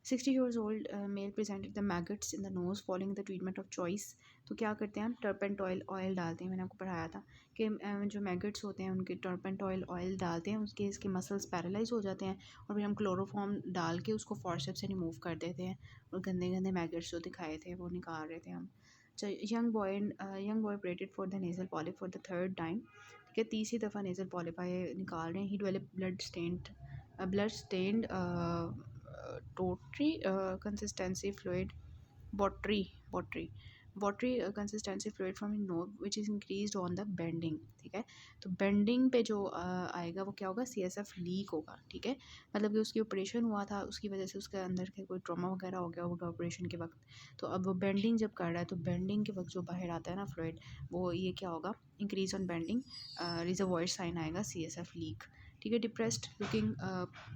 60 years old male presented the maggots in the nose following the treatment of choice। तो क्या करते हैं हम, टर्पेंट ऑयल डालते हैं, मैंने आपको पढ़ाया था कि जो मैगट्स होते हैं उनके टर्पेंट ऑयल डालते हैं, उसके इसके मसल्स पैरालाइज हो जाते हैं, और फिर हम क्लोरोफॉर्म डाल के उसको फॉर्सेप से रिमूव कर देते हैं, और गंदे गंदे मैगट्स जो दिखाए थे वो निकाल रहे थे हम। Young boy operated for the nasal polyp for the 3rd time, ठीक है, तीसरी दफ़ा नेज़ल पॉलिपाई निकाल रहे हैं। ही डेवलप ब्लड स्टेन्ड टोटरी consistency fluid watery watery watery consistency fluid from his nose which is increased on the bending। ठीक है, तो बेंडिंग पे जो आएगा वो क्या होगा, CSF लीक होगा। ठीक है, मतलब कि उसकी ऑपरेशन हुआ था, उसकी वजह से उसके अंदर के कोई ट्रॉमा वगैरह हो गया होगा ऑपरेशन के वक्त, तो अब वो बेंडिंग जब कर रहा है तो बेंडिंग के वक्त जो बाहर आता है ना फ्लूइड, वो ये क्या होगा, increase on bending reservoir sign आएगा CSF लीक। ठीक है, depressed looking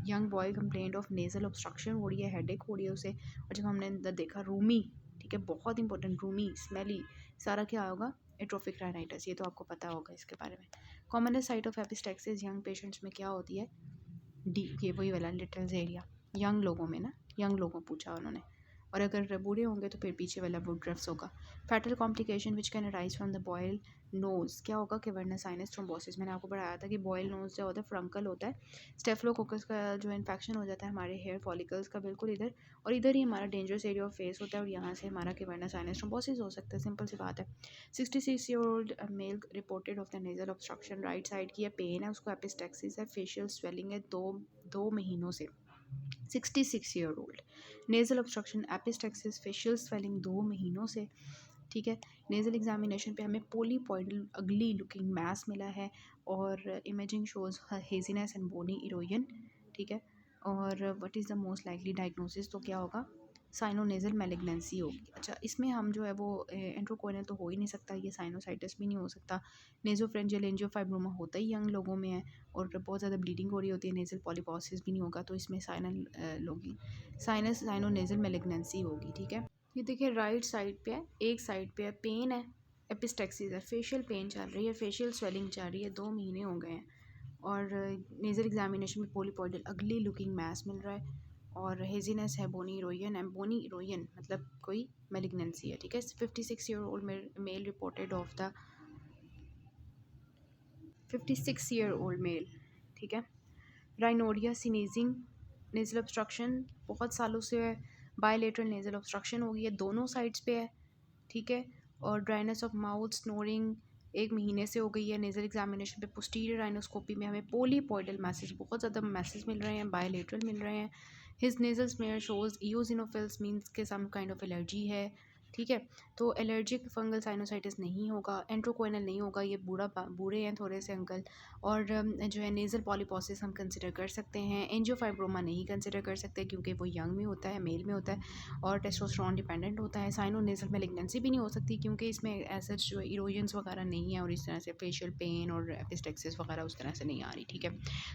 young boy complaint of nasal obstruction हो रही है, हेडेक हो रही है उसे, और जब हमने देखा रूमी, ठीक है, बहुत इंपॉर्टेंट, रूमी, स्मेली, सारा क्या होगा, एट्रोफिक राइनाइटिस, ये तो आपको पता होगा इसके बारे में। Common site of epistaxis young patients में क्या होती है, डी, ये वही वाला लिटल्स एरिया, यंग लोगों में ना, यंग लोगों पूछा उन्होंने, और अगर बूढ़े होंगे तो फिर पीछे वाला वुडरुफ्स होगा। Fatal complication which can arise from the boil nose, क्या होगा, कैवर्नस साइनस थ्रोम्बोसिस, मैंने आपको बताया था कि बॉयल नोज़ जो होता है फ्रंकल होता है, स्टेफिलोकोकस का जो इन्फेक्शन हो जाता है हमारे हेयर फॉलिकल्स का बिल्कुल इधर, और इधर ही हमारा डेंजरस एरिया ऑफ फेस होता है, और यहाँ से हमारा कैवर्नस साइनस थ्रोम्बोसिस हो सकता है, सिंपल सी बात है। 66-year-old male reported of the nasal obstruction, right side की पेन है, उसको एपिस्टेक्सिस है, फेशियल स्वेलिंग है दो महीनों से। 66-year-old nasal obstruction, epistaxis, facial swelling 2 महीनों से। ठीक है, नेज़ल एग्जामिनेशन पे हमें पोलीपॉइडल अगली लुकिंग मैस मिला है, और imaging shows haziness and bony erosion. ठीक है, और what is the most likely diagnosis, तो क्या होगा, साइनोनेज़ल मैलिग्नेंसी होगी। अच्छा, इसमें हम जो है वो एंट्रोकोइनल तो हो ही नहीं सकता, ये साइनोसाइटिस भी नहीं हो सकता। नेज़ोफ्रेंजियल एंजियोफाइब्रोमा होता ही यंग लोगों में है, और बहुत ज़्यादा ब्लीडिंग हो रही होती है, नेज़ल पॉलीपोसिस भी नहीं होगा, तो इसमें साइनल होगी, साइनोनेज़ल मैलिग्नेंसी होगी। ठीक है, ये देखिए राइट साइड पे है, एक साइड पे है, पेन है, एपिस्टेक्सिस है, फेशियल पेन चल रही है, फेशियल स्वेलिंग चल रही है, 2 महीने हो गए हैं, और नेज़ल एग्जामिनेशन में पोलीपॉइडल अगली लुकिंग मैस मिल रहा है, और हेजीनेस है, बोनी इरोजन है, बोनी इरोजन मतलब कोई मैलिग्नेंसी है। ठीक है, 56-year-old male reported of the 56-year-old male. ठीक है, राइनोडिया सिनीजिंग नेज़ल ऑब्स्ट्रक्शन बहुत सालों से है, बायलेटरल नेज़ल ऑब्स्ट्रक्शन हो गई है, दोनों साइड्स पे है। ठीक है, और ड्राइनेस ऑफ माउथ, स्नोरिंग 1 महीने से हो गई है। नेज़ल एग्जामिनेशन पे पोस्टीरियर राइनोस्कोपी में हमें पोलीपॉइडल मैसेज, बहुत ज़्यादा मैसेज मिल रहे हैं, बायलेटरल मिल रहे हैं। His nasal smear shows eosinophils, means के सम काइंड ऑफ एलर्जी है। ठीक है, तो एलर्जिक फंगल साइनोसाइटिस नहीं होगा, एंट्रोकोइनल नहीं होगा, ये बूढ़े हैं थोड़े से अंकल, और जो है नेज़ल पॉलीपोसिस हम कंसिडर कर सकते हैं। एंजियोफाइब्रोमा नहीं कंसिडर कर सकते क्योंकि वो यंग में होता है, मेल में होता है, और टेस्टोस्टेरोन डिपेंडेंट होता है। साइनोनेज़ल मैलिग्नेंसी भी नहीं हो सकती क्योंकि इसमें ऐसा जो इरोजन्स वगैरह नहीं है, और इस तरह से फेशियल पेन और एपिस्टेक्सिस वगैरह उस तरह से नहीं आ रही। ठीक है,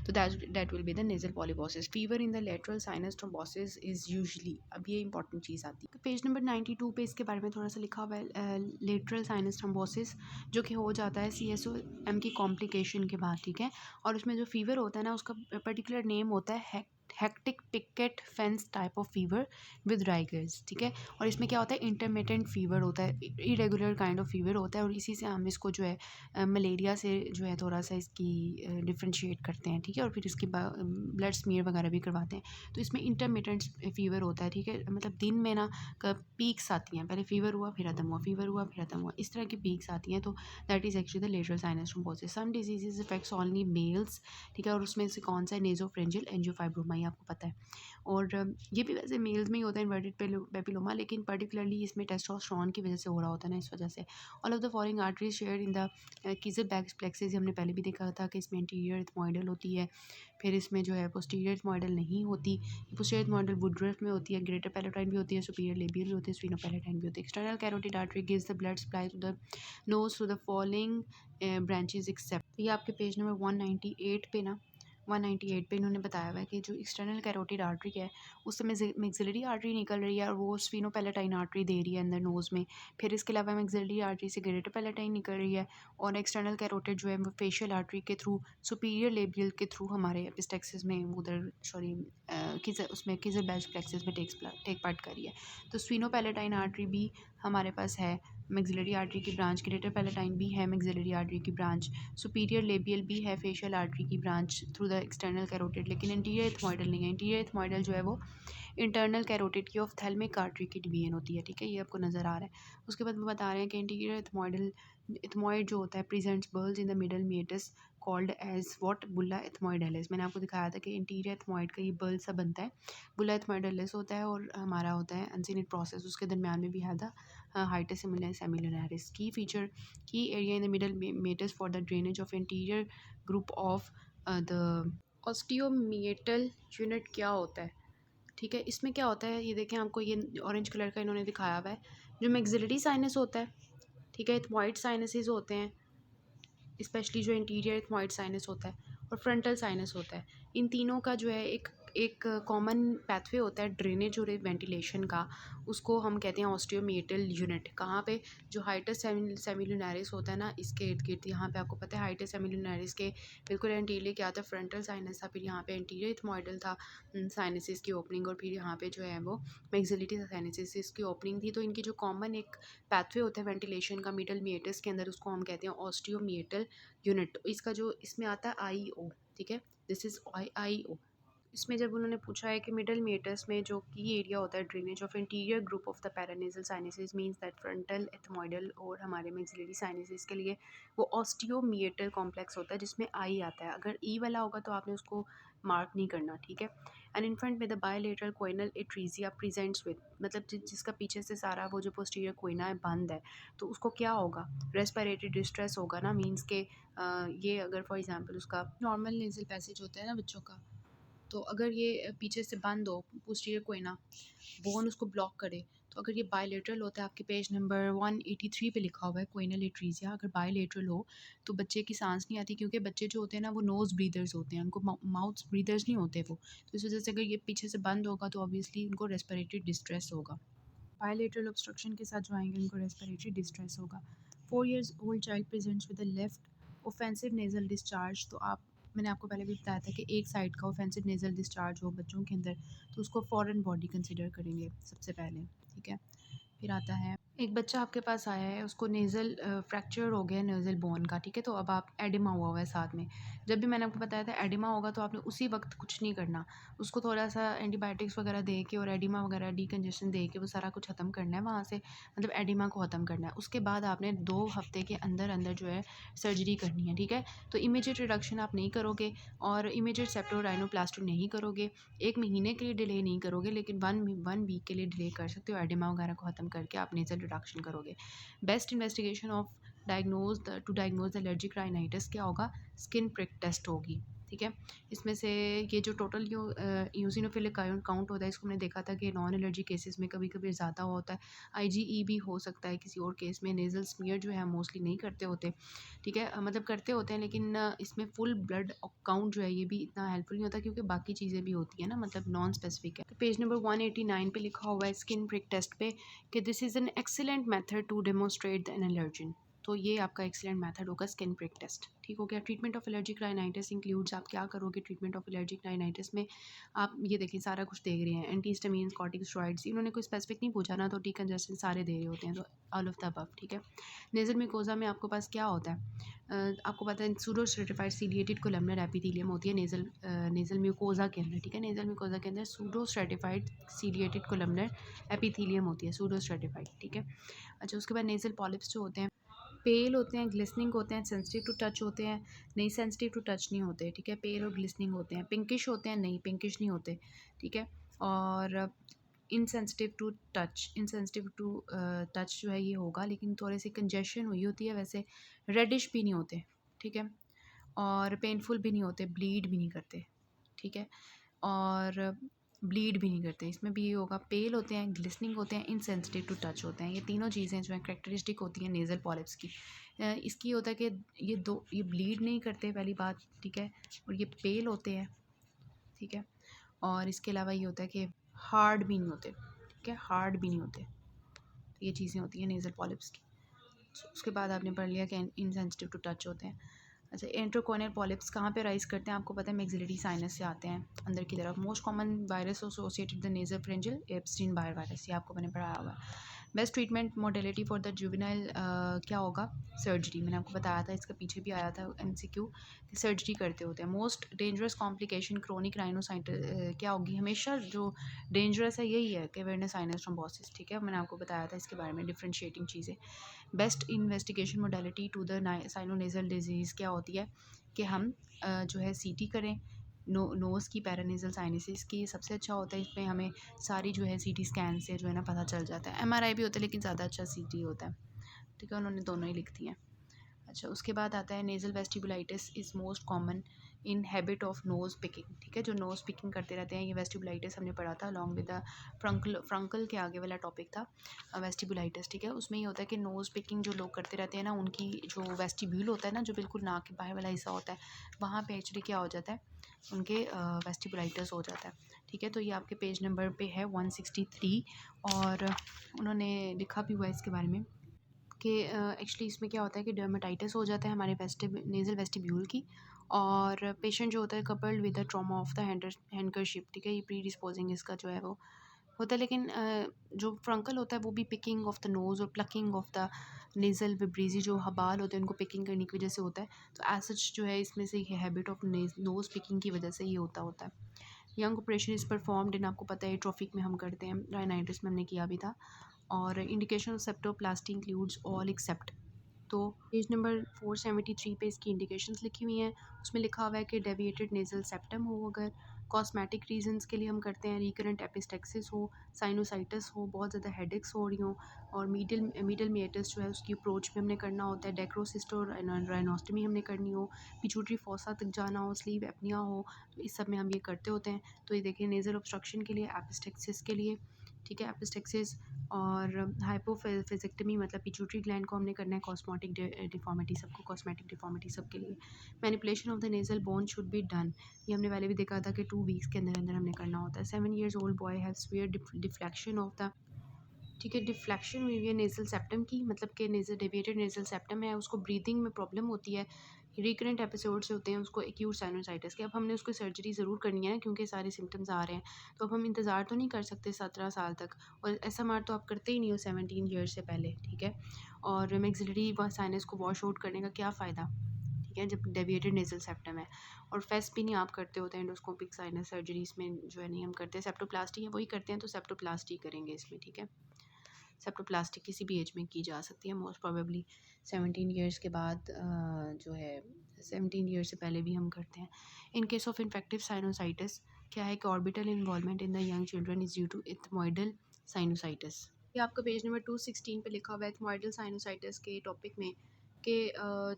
तो that will be the nasal polyposis. Fever in the lateral sinus thrombosis is usually, अब ये इंपॉर्टेंट चीज़ आती है, पेज नंबर 92 पे इसके बारे में थोड़ा सा लिखा हुआ है, लेटरल साइनस थ्रोम्बोसिस जो कि हो जाता है CSOM की कॉम्प्लिकेशन के बाद। ठीक है, और उसमें जो फीवर होता है ना, उसका पर्टिकुलर नेम होता है hectic picket fence type of fever with rigors. ठीक है, और इसमें क्या होता है, इंटरमिटेंट फीवर होता है, इरेगुलर काइंड ऑफ फीवर होता है, और इसी से हम इसको जो है मलेरिया से जो है थोड़ा सा इसकी डिफ्रेंशिएट करते हैं। ठीक है, और फिर इसकी ब्लड स्मीयर वगैरह भी करवाते हैं। तो इसमें इंटरमिटेंट फीवर होता है। ठीक है, मतलब दिन में ना पीक्स आती हैं, पहले फीवर हुआ फिर ख़त्म हुआ, फीवर हुआ फिर ख़त्म हुआ, इस तरह की पीक्स आती हैं, तो that is actually the lateral sinus thrombosis. Some diseases affects only males. ठीक है, और उसमें से कौन सा है, नेज़ोफ्रेंजियल एंजियोफाइब्रोमा, आपको पता है, और ये भी वैसे मेल्स में ही होता है, इन्वर्टेड पेपिलोमा, लेकिन पर्टिकुलरली इसमें टेस्टोस्टेरोन की वजह से हो रहा होता है ना, इस वजह से। All of the following arteries share in the Kiesselbach plexus, हमने पहले भी देखा था कि इसमें इंटीरियर एथमॉइडल होती है, फिर इसमें जो है पोस्टीरियर एथमॉइडल नहीं होती, पोस्टीरियर एथमॉइडल वुडरुफ में होती है, ग्रेटर पैलेटाइन भी होती है, सुपीरियर लेबियल भी होती है, स्फीनोपैलेटाइन भी होती है। External carotid artery gives the blood supply to the nose through the following branches except. ये आपके पेज नंबर 198 पे ना, 198 पे इन्होंने बताया हुआ है कि जो एक्सटर्नल कैरोटिड आर्टरी है उससे मैक्सिलरी आर्टरी निकल रही है, और वो स्फीनोपैलेटाइन आर्टरी दे रही है अंदर नोज़ में। फिर इसके अलावा मैक्सिलरी आर्टरी से ग्रेटर पैलेटाइन निकल रही है, और एक्सटर्नल कैरोटिड जो है वो फेशियल आर्टरी के थ्रू, सुपीरियर लेबियल के थ्रू हमारे एपिस्टेक्सिस में उधर उसमें किजर बैच प्लेक्सिस में टेक पार्ट कर रही है। तो स्फीनोपैलेटाइन आर्टरी भी हमारे पास है, मैक्सिलरी आर्टरी की ब्रांच, ग्रेटर पैलेटाइन भी है मैक्सिलरी आर्टरी की ब्रांच, सुपीरियर लेबियल भी है फेशियल आर्टरी की branch through the external carotid, लेकिन इंटीरियर एथमॉइडल नहीं है। इंटीरियर एथमॉइडल जो है वो इंटरनल कैरोटिड की ऑफ्थेल्मिक आर्टरी की डिवीजन होती है, ठीक है, ये आपको नज़र आ रहा है। उसके बाद वो बता रहे हैं कि इंटीरियर एथमॉइड जो होता है प्रेजेंट्स बर्ल्स in the middle meatus called as what, bulla ethmoidalis. मैंने आपको दिखाया था कि इंटीरियर एथमॉइड का ये बर्ल सा बनता है, बुल्ला एथमॉइडेलिस होता है, और हमारा होता है अनसिनेट प्रोसेस, उसके दरमियान में भी है द हाइटस सेमिलरिस की फीचर की area in the middle meatus for the drainage of anterior group of the osteomeatal unit. क्या होता है, ठीक है, इसमें क्या होता है, ये देखें आपको ये ऑरेंज कलर का इन्होंने दिखाया हुआ है, जो मैक्सिलरी साइनस होता है, ठीक है, एथमॉइड साइनसेस होते हैं, स्पेशली जो इंटीरियर एथमॉइड साइनस होता है और फ्रंटल साइनस होता है, इन तीनों का जो है एक कॉमन पैथवे होता है ड्रेनेज और वेंटिलेशन का, उसको हम कहते हैं ऑस्टियोमिएटल यूनिट। कहाँ पे, जो हाइटस सेमिलुनैरिस होता है ना, इसके इर्द गिर्द, यहाँ पे आपको पता है हाइटस सेमिलुनैरिस के बिल्कुल एंटीरियर क्या था, फ्रंटल साइनस था, फिर यहाँ पे एंटीरियर एथमॉइडल था साइनसिस की ओपनिंग, और फिर यहाँ पे जो है वो मैक्सिलरी साइनसिस की ओपनिंग थी। तो इनकी जो कॉमन एक पैथवे होता है वेंटिलेशन का मिडल मिएटस के अंदर, उसको हम कहते हैं ऑस्टियोमिएटल यूनिट। इसका जो इसमें आता है आई ओ, ठीक है, दिस इज़ आई ओ। इसमें जब उन्होंने पूछा है कि मिडल मेटस में जो की एरिया होता है drainage of anterior group of the paranasal sinuses means that frontal ethmoidal और हमारे मैक्सिलरी साइनसेस के लिए वो ऑस्टियोमिएटल कॉम्प्लेक्स होता है जिसमें आई आता है। अगर ई वाला होगा तो आपने उसको मार्क नहीं करना, ठीक है। एंड इन्फेंट में द बायलेटरल कोइनल एट्रीजिया प्रेजेंट्स विद, मतलब जिसका पीछे से सारा वो जो पोस्टीरियर कोइना है बंद है, तो उसको क्या होगा, रेस्पिरेटरी डिस्ट्रेस होगा ना, मीन्स के ये अगर फॉर एग्जांपल उसका नॉर्मल नेजल पैसेज होता है ना बच्चों का, तो अगर ये पीछे से बंद हो पोस्टीरियर कोइना, बोन उसको ब्लॉक करे, तो अगर ये बायलेटरल होता है, आपके पेज नंबर 183 पे लिखा हुआ है कोइनल एट्रीजिया, अगर बायलेटरल हो तो बच्चे की सांस नहीं आती, क्योंकि बच्चे जो होते हैं ना वो नोज़ ब्रीदर्स होते हैं, उनको माउथ ब्रीदर्स नहीं होते वो, तो इस वजह से अगर ये पीछे से बंद होगा तो ऑब्वियसली उनको रेस्पिरेटरी डिस्ट्रेस होगा। बायलेटरल ऑब्स्ट्रक्शन के साथ जो आएंगे उनको रेस्पिरेटरी डिस्ट्रेस होगा। 4 years old child presents with the left offensive nasal discharge, तो आप, मैंने आपको पहले भी बताया था कि एक साइड का ऑफेंसिव नेजल डिस्चार्ज हो बच्चों के अंदर तो उसको फॉरेन बॉडी कंसिडर करेंगे सबसे पहले, ठीक है। फिर आता है एक बच्चा आपके पास आया है, उसको नेज़ल फ्रैक्चर हो गया है नेज़ल बोन का, ठीक है, तो अब आप एडिमा हुआ हुआ है साथ में। जब भी मैंने आपको बताया था एडिमा होगा तो आपने उसी वक्त कुछ नहीं करना, उसको थोड़ा सा एंटीबायोटिक्स वगैरह दे के और एडिमा वगैरह डीकंजेशन दे के वो सारा कुछ ख़त्म करना है वहाँ से, मतलब एडिमा को ख़त्म करना है। उसके बाद आपने 2 हफ्ते के अंदर अंदर जो है सर्जरी करनी है, ठीक है। तो इमीडिएट रिडक्शन आप नहीं करोगे और इमीडिएट सेप्टोराइनोप्लास्टी नहीं करोगे, 1 महीने के लिए डिले नहीं करोगे, लेकिन वन वीक के लिए डिले कर सकते हो। एडिमा वगैरह को ख़त्म करके आप नेज़ल रिडक्शन करोगे। Best investigation of diagnose the allergic rhinitis क्या होगा, स्किन प्रिक टेस्ट होगी, ठीक है। इसमें से ये जो टोटल यूसिनोफिलिक काउंट होता है, इसको हमने देखा था कि नॉन एलर्जी केसेस में कभी कभी ज़्यादा होता है, आईजीई भी हो सकता है किसी और केस में। नेज़ल स्मीयर जो है मोस्टली नहीं करते होते, ठीक है, मतलब करते होते हैं, लेकिन इसमें फुल ब्लड काउंट जो है ये भी इतना हेल्पफुल नहीं होता, क्योंकि बाकी चीज़ें भी होती हैं ना, मतलब नॉन स्पेसिफिक है। तो पेज नंबर 189 पे लिखा हुआ है स्किन प्रिक टेस्ट पे कि this is an excellent method to demonstrate the an allergen. तो ये आपका एक्सीलेंट मेथड होगा स्किन प्रिक टेस्ट, ठीक हो गया। Treatment of allergic rhinitis includes, आप क्या करोगे ट्रीटमेंट ऑफ एलर्जिक राइनाइटिस में, आप ये देखिए सारा कुछ देख रहे हैं, एंटीस्टामिन्स, कॉर्टिकोस्टेरॉइड्स, इन्होंने कोई स्पेसिफिक नहीं पूछा ना, तो डीकंजेस्टेंट सारे दे रहे होते हैं, तो ऑल ऑफ द अबव, ठीक है। नेज़ल म्यूकोजा में आपके पास क्या होता है, आपको पता है pseudo stratified ciliated columnar epithelium होती है नेज़ल म्यूकोजा के अंदर, ठीक है। नेज़ल म्यूकोजा के अंदर pseudo stratified ciliated columnar epithelium होती है, सूडो स्ट्रेटिफाइड, ठीक है। अच्छा, उसके बाद नेज़ल पॉलिप्स जो होते हैं पेल होते हैं, ग्लिसनिंग होते हैं, सेंसिटिव टू टच होते हैं, नहीं सेंसिटिव टू टच नहीं होते, ठीक है। पेल और ग्लिसनिंग होते हैं, पिंकिश होते हैं, नहीं पिंकिश नहीं होते, ठीक है। और इनसेंसिटिव टू टच जो है ये होगा, लेकिन थोड़ी सी कंजेशन हुई होती है, वैसे रेडिश भी नहीं होते, ठीक है, और पेनफुल भी नहीं होते, ब्लीड भी नहीं करते, ठीक है, और ब्लीड भी नहीं करते। इसमें भी ये होगा, पेल होते हैं, ग्लिसनिंग होते हैं, इनसेंसिटिव टू टच होते हैं। ये तीनों चीज़ें जो हैं करेक्टरिस्टिक होती हैं नेज़ल पॉलिप्स की। इसकी होता है कि ये ब्लीड नहीं करते पहली बात, ठीक है, और ये पेल होते हैं, ठीक है, और इसके अलावा ये होता है कि हार्ड भी नहीं होते, ठीक है, हार्ड भी नहीं होते। तो ये चीज़ें होती हैं नेज़ल पॉलिप्स की। उसके बाद आपने पढ़ लिया कि इनसेंसिटिव टू टच होते हैं। अच्छा, इंट्राकॉर्नियल पॉलिप्स कहाँ पे राइज करते हैं? आपको पता है मैक्सिलरी साइनस से आते हैं अंदर की तरफ। Most common virus associated the nasopharyngeal Epstein Barr virus, ये आपको मैंने पढ़ाया हुआ है। Best treatment modality for the juvenile क्या होगा? सर्जरी। मैंने आपको बताया था, इसका पीछे भी आया था एमसीक्यू कि सर्जरी करते होते हैं। मोस्ट डेंजरस कॉम्प्लिकेशन क्रोनिक राइनोसाइटिस क्या होगी? हमेशा जो डेंजरस है यही है कि वेरनस साइनस थ्रोम्बोसिस, ठीक है। मैंने आपको बताया था इसके बारे में डिफ्रेंशिएटिंग चीज़ें। Best investigation modality to the sinonasal disease क्या होती है कि हम जो है सीटी करें नोज़ की, पैरानेजल साइनसिस की सबसे अच्छा होता है। इसमें हमें सारी जो है सीटी स्कैन से जो है ना पता चल जाता है। एमआरआई भी होता है लेकिन ज़्यादा अच्छा सीटी होता है, ठीक है। उन्होंने दोनों ही लिख दिए हैं। अच्छा, उसके बाद आता है nasal vestibulitis is most common in habit of nose picking, ठीक है। जो नोज़ पिकिंग करते रहते हैं, ये वेस्टिबुलाइटिस हमने पढ़ा था अलॉन्ग विद द फ्रंकल के आगे वाला टॉपिक था वेस्टिबुलाइटिस, ठीक है। उसमें ये होता है कि नोज़ पिकिंग जो लोग करते रहते हैं ना, उनकी जो वेस्टिब्यूल होता है ना, जो बिल्कुल नाक के बाहर वाला हिस्सा होता है, वहाँ पे एक्चुअली क्या हो जाता है, उनके वेस्टिबुलाइटिस हो जाता है, ठीक है। तो ये आपके पेज नंबर पे है 163 और उन्होंने लिखा भी हुआ है इसके बारे में कि एक्चुअली इसमें क्या होता है कि डर्मेटाइटिस हो जाता है हमारे नेज़ल वेस्टिब्यूल की, और पेशेंट जो होता है coupled with the trauma of the handkerchief, ठीक है। ये प्री डिस्पोजिंग इसका जो है वो होता है। लेकिन जो फ्रंकल होता है वो भी पिकिंग ऑफ द नोज़ और प्लकिंग ऑफ द नेज़ल विब्रीजी, जो हबाल होते हैं उनको पिकिंग करने की वजह से होता है। तो एज सच जो है इसमें से ये हैबिट ऑफ नोज़ पिकिंग की वजह से ये होता है। Young operation is performed in, आपको पता है ट्रॉफिक में हम करते हैं, राइनाइटिस में हमने किया भी था। और indication of septoplasty includes all except. तो पेज नंबर 473 पे इसकी इंडिकेशंस लिखी हुई हैं। उसमें लिखा हुआ है कि डेविएटेड नेज़ल सेप्टम हो, अगर कॉस्मेटिक रीजंस के लिए हम करते हैं, रिकरेंट एपिस्टेक्सिस हो, साइनोसाइटिस हो, बहुत ज़्यादा हेडेक्स हो रही हो, और मीडल मेटस जो है उसकी अप्रोच में हमने करना होता है, डेक्रोसिस्ट और राइनोस्टमी हमने करनी हो, पिट्यूटरी फोसा तक जाना हो, स्लीव एपनिया हो, तो इस सब में हम ये करते होते हैं। तो ये देखिए नेज़ल ऑब्स्ट्रक्शन के लिए, एपिस्टेक्सिस के लिए, ठीक है, एपिस्टेक्सिस और हाइपोफिजिक्टमी मतलब पिट्यूटरी ग्लैंड को हमने करना है, कॉस्मेटिक डिफॉर्मिटी सबको, कॉस्मेटिक डिफॉर्मिटी सबके लिए। Manipulation of the nasal bone should be done, ये हमने पहले भी देखा था कि 2 वीक्स के अंदर अंदर हमने करना होता है। 7 years old boy have severe deflection of the, ठीक है, डिफ्लेक्शन हुई हुई है नेज़ल सेप्टम की, मतलब कि नेज़ल डेविएटेड नेज़ल सेप्टम है, उसको ब्रीदिंग में प्रॉब्लम होती है, रिकरेंट एपिसोड्स होते हैं उसको एक्यूट साइनोसाइटिस के। अब हमने उसको सर्जरी ज़रूर करनी है ना, क्योंकि सारे सिम्टम्स आ रहे हैं, तो अब हम इंतज़ार तो नहीं कर सकते 17 साल तक, और एसएमआर तो आप करते ही नहीं हो 17 ईयर्स से पहले, ठीक है। और मैक्सिलरी साइनस को वॉश आउट करने का क्या फ़ायदा, ठीक है, जब डेविएटेड नेज़ल सेप्टम है। और फेस भी नहीं आप करते होते, एंडोस्कोपिक साइनस सर्जरी इसमें जो है नहीं हम करते, सेप्टोप्लास्टी है वही करते हैं, तो सेप्टोप्लास्टी करेंगे इसमें, ठीक है। सेप्टोप्लास्टी किसी भी एज में की जा सकती है, मोस्ट प्रोबेबली 17 ईयर्स के बाद जो है 17 ईयर्स से पहले भी हम करते हैं। In case of infective sinusitis क्या है कि orbital involvement in the young children is due to ethmoidal sinusitis. ये आपका पेज नंबर 216 पे लिखा हुआ है इथमोइडल साइनोसाइटिस के टॉपिक में कि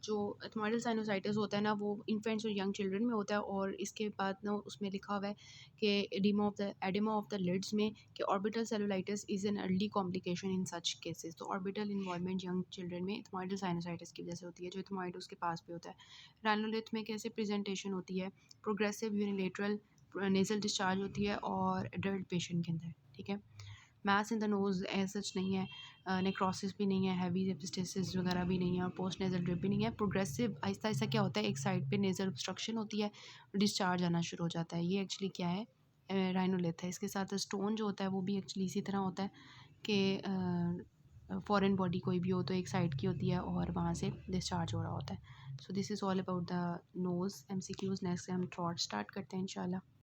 जो इथमोइडल साइनोसाइटिस होता है ना, वो इन्फेंट्स और यंग चिल्ड्रन में होता है, और इसके बाद ना उसमें लिखा हुआ है कि एडिमा ऑफ द लिड्स में कि orbital cellulitis is an early complication in such cases. तो ऑर्बिटल इन्वॉल्वमेंट यंग चिल्ड्रन में इथमोइडल साइनोसाइटिस की वजह से होती है, जो इथमोइड उसके पास भी होता है। रैनोलिथ में कैसे प्रेजेंटेशन होती है? प्रोग्रेसिव यूनिलेटरल नेजल डिस्चार्ज होती है और एडल्ट पेशेंट के अंदर, ठीक है। Mass in the nose as such नहीं है, नेक्रोसिस भी नहीं है, हैवी एपिस्टेसिस वगैरह भी नहीं है, और पोस्ट नेजल ड्रिप भी नहीं है। प्रोग्रेसिव आहिस्ता आहिस्ता क्या होता है, एक साइड पे नेजल ऑब्स्ट्रक्शन होती है, डिस्चार्ज आना शुरू हो जाता है। ये एक्चुअली क्या है, राइनोलिथ है। इसके साथ स्टोन जो होता है वो भी एक्चुअली इसी तरह होता है कि फॉरेन बॉडी कोई भी हो तो एक साइड की होती है और वहाँ से डिस्चार्ज हो रहा होता है। So this is all about the nose MCQs. Next से हम थ्रॉट स्टार्ट करते हैं इंशाल्लाह।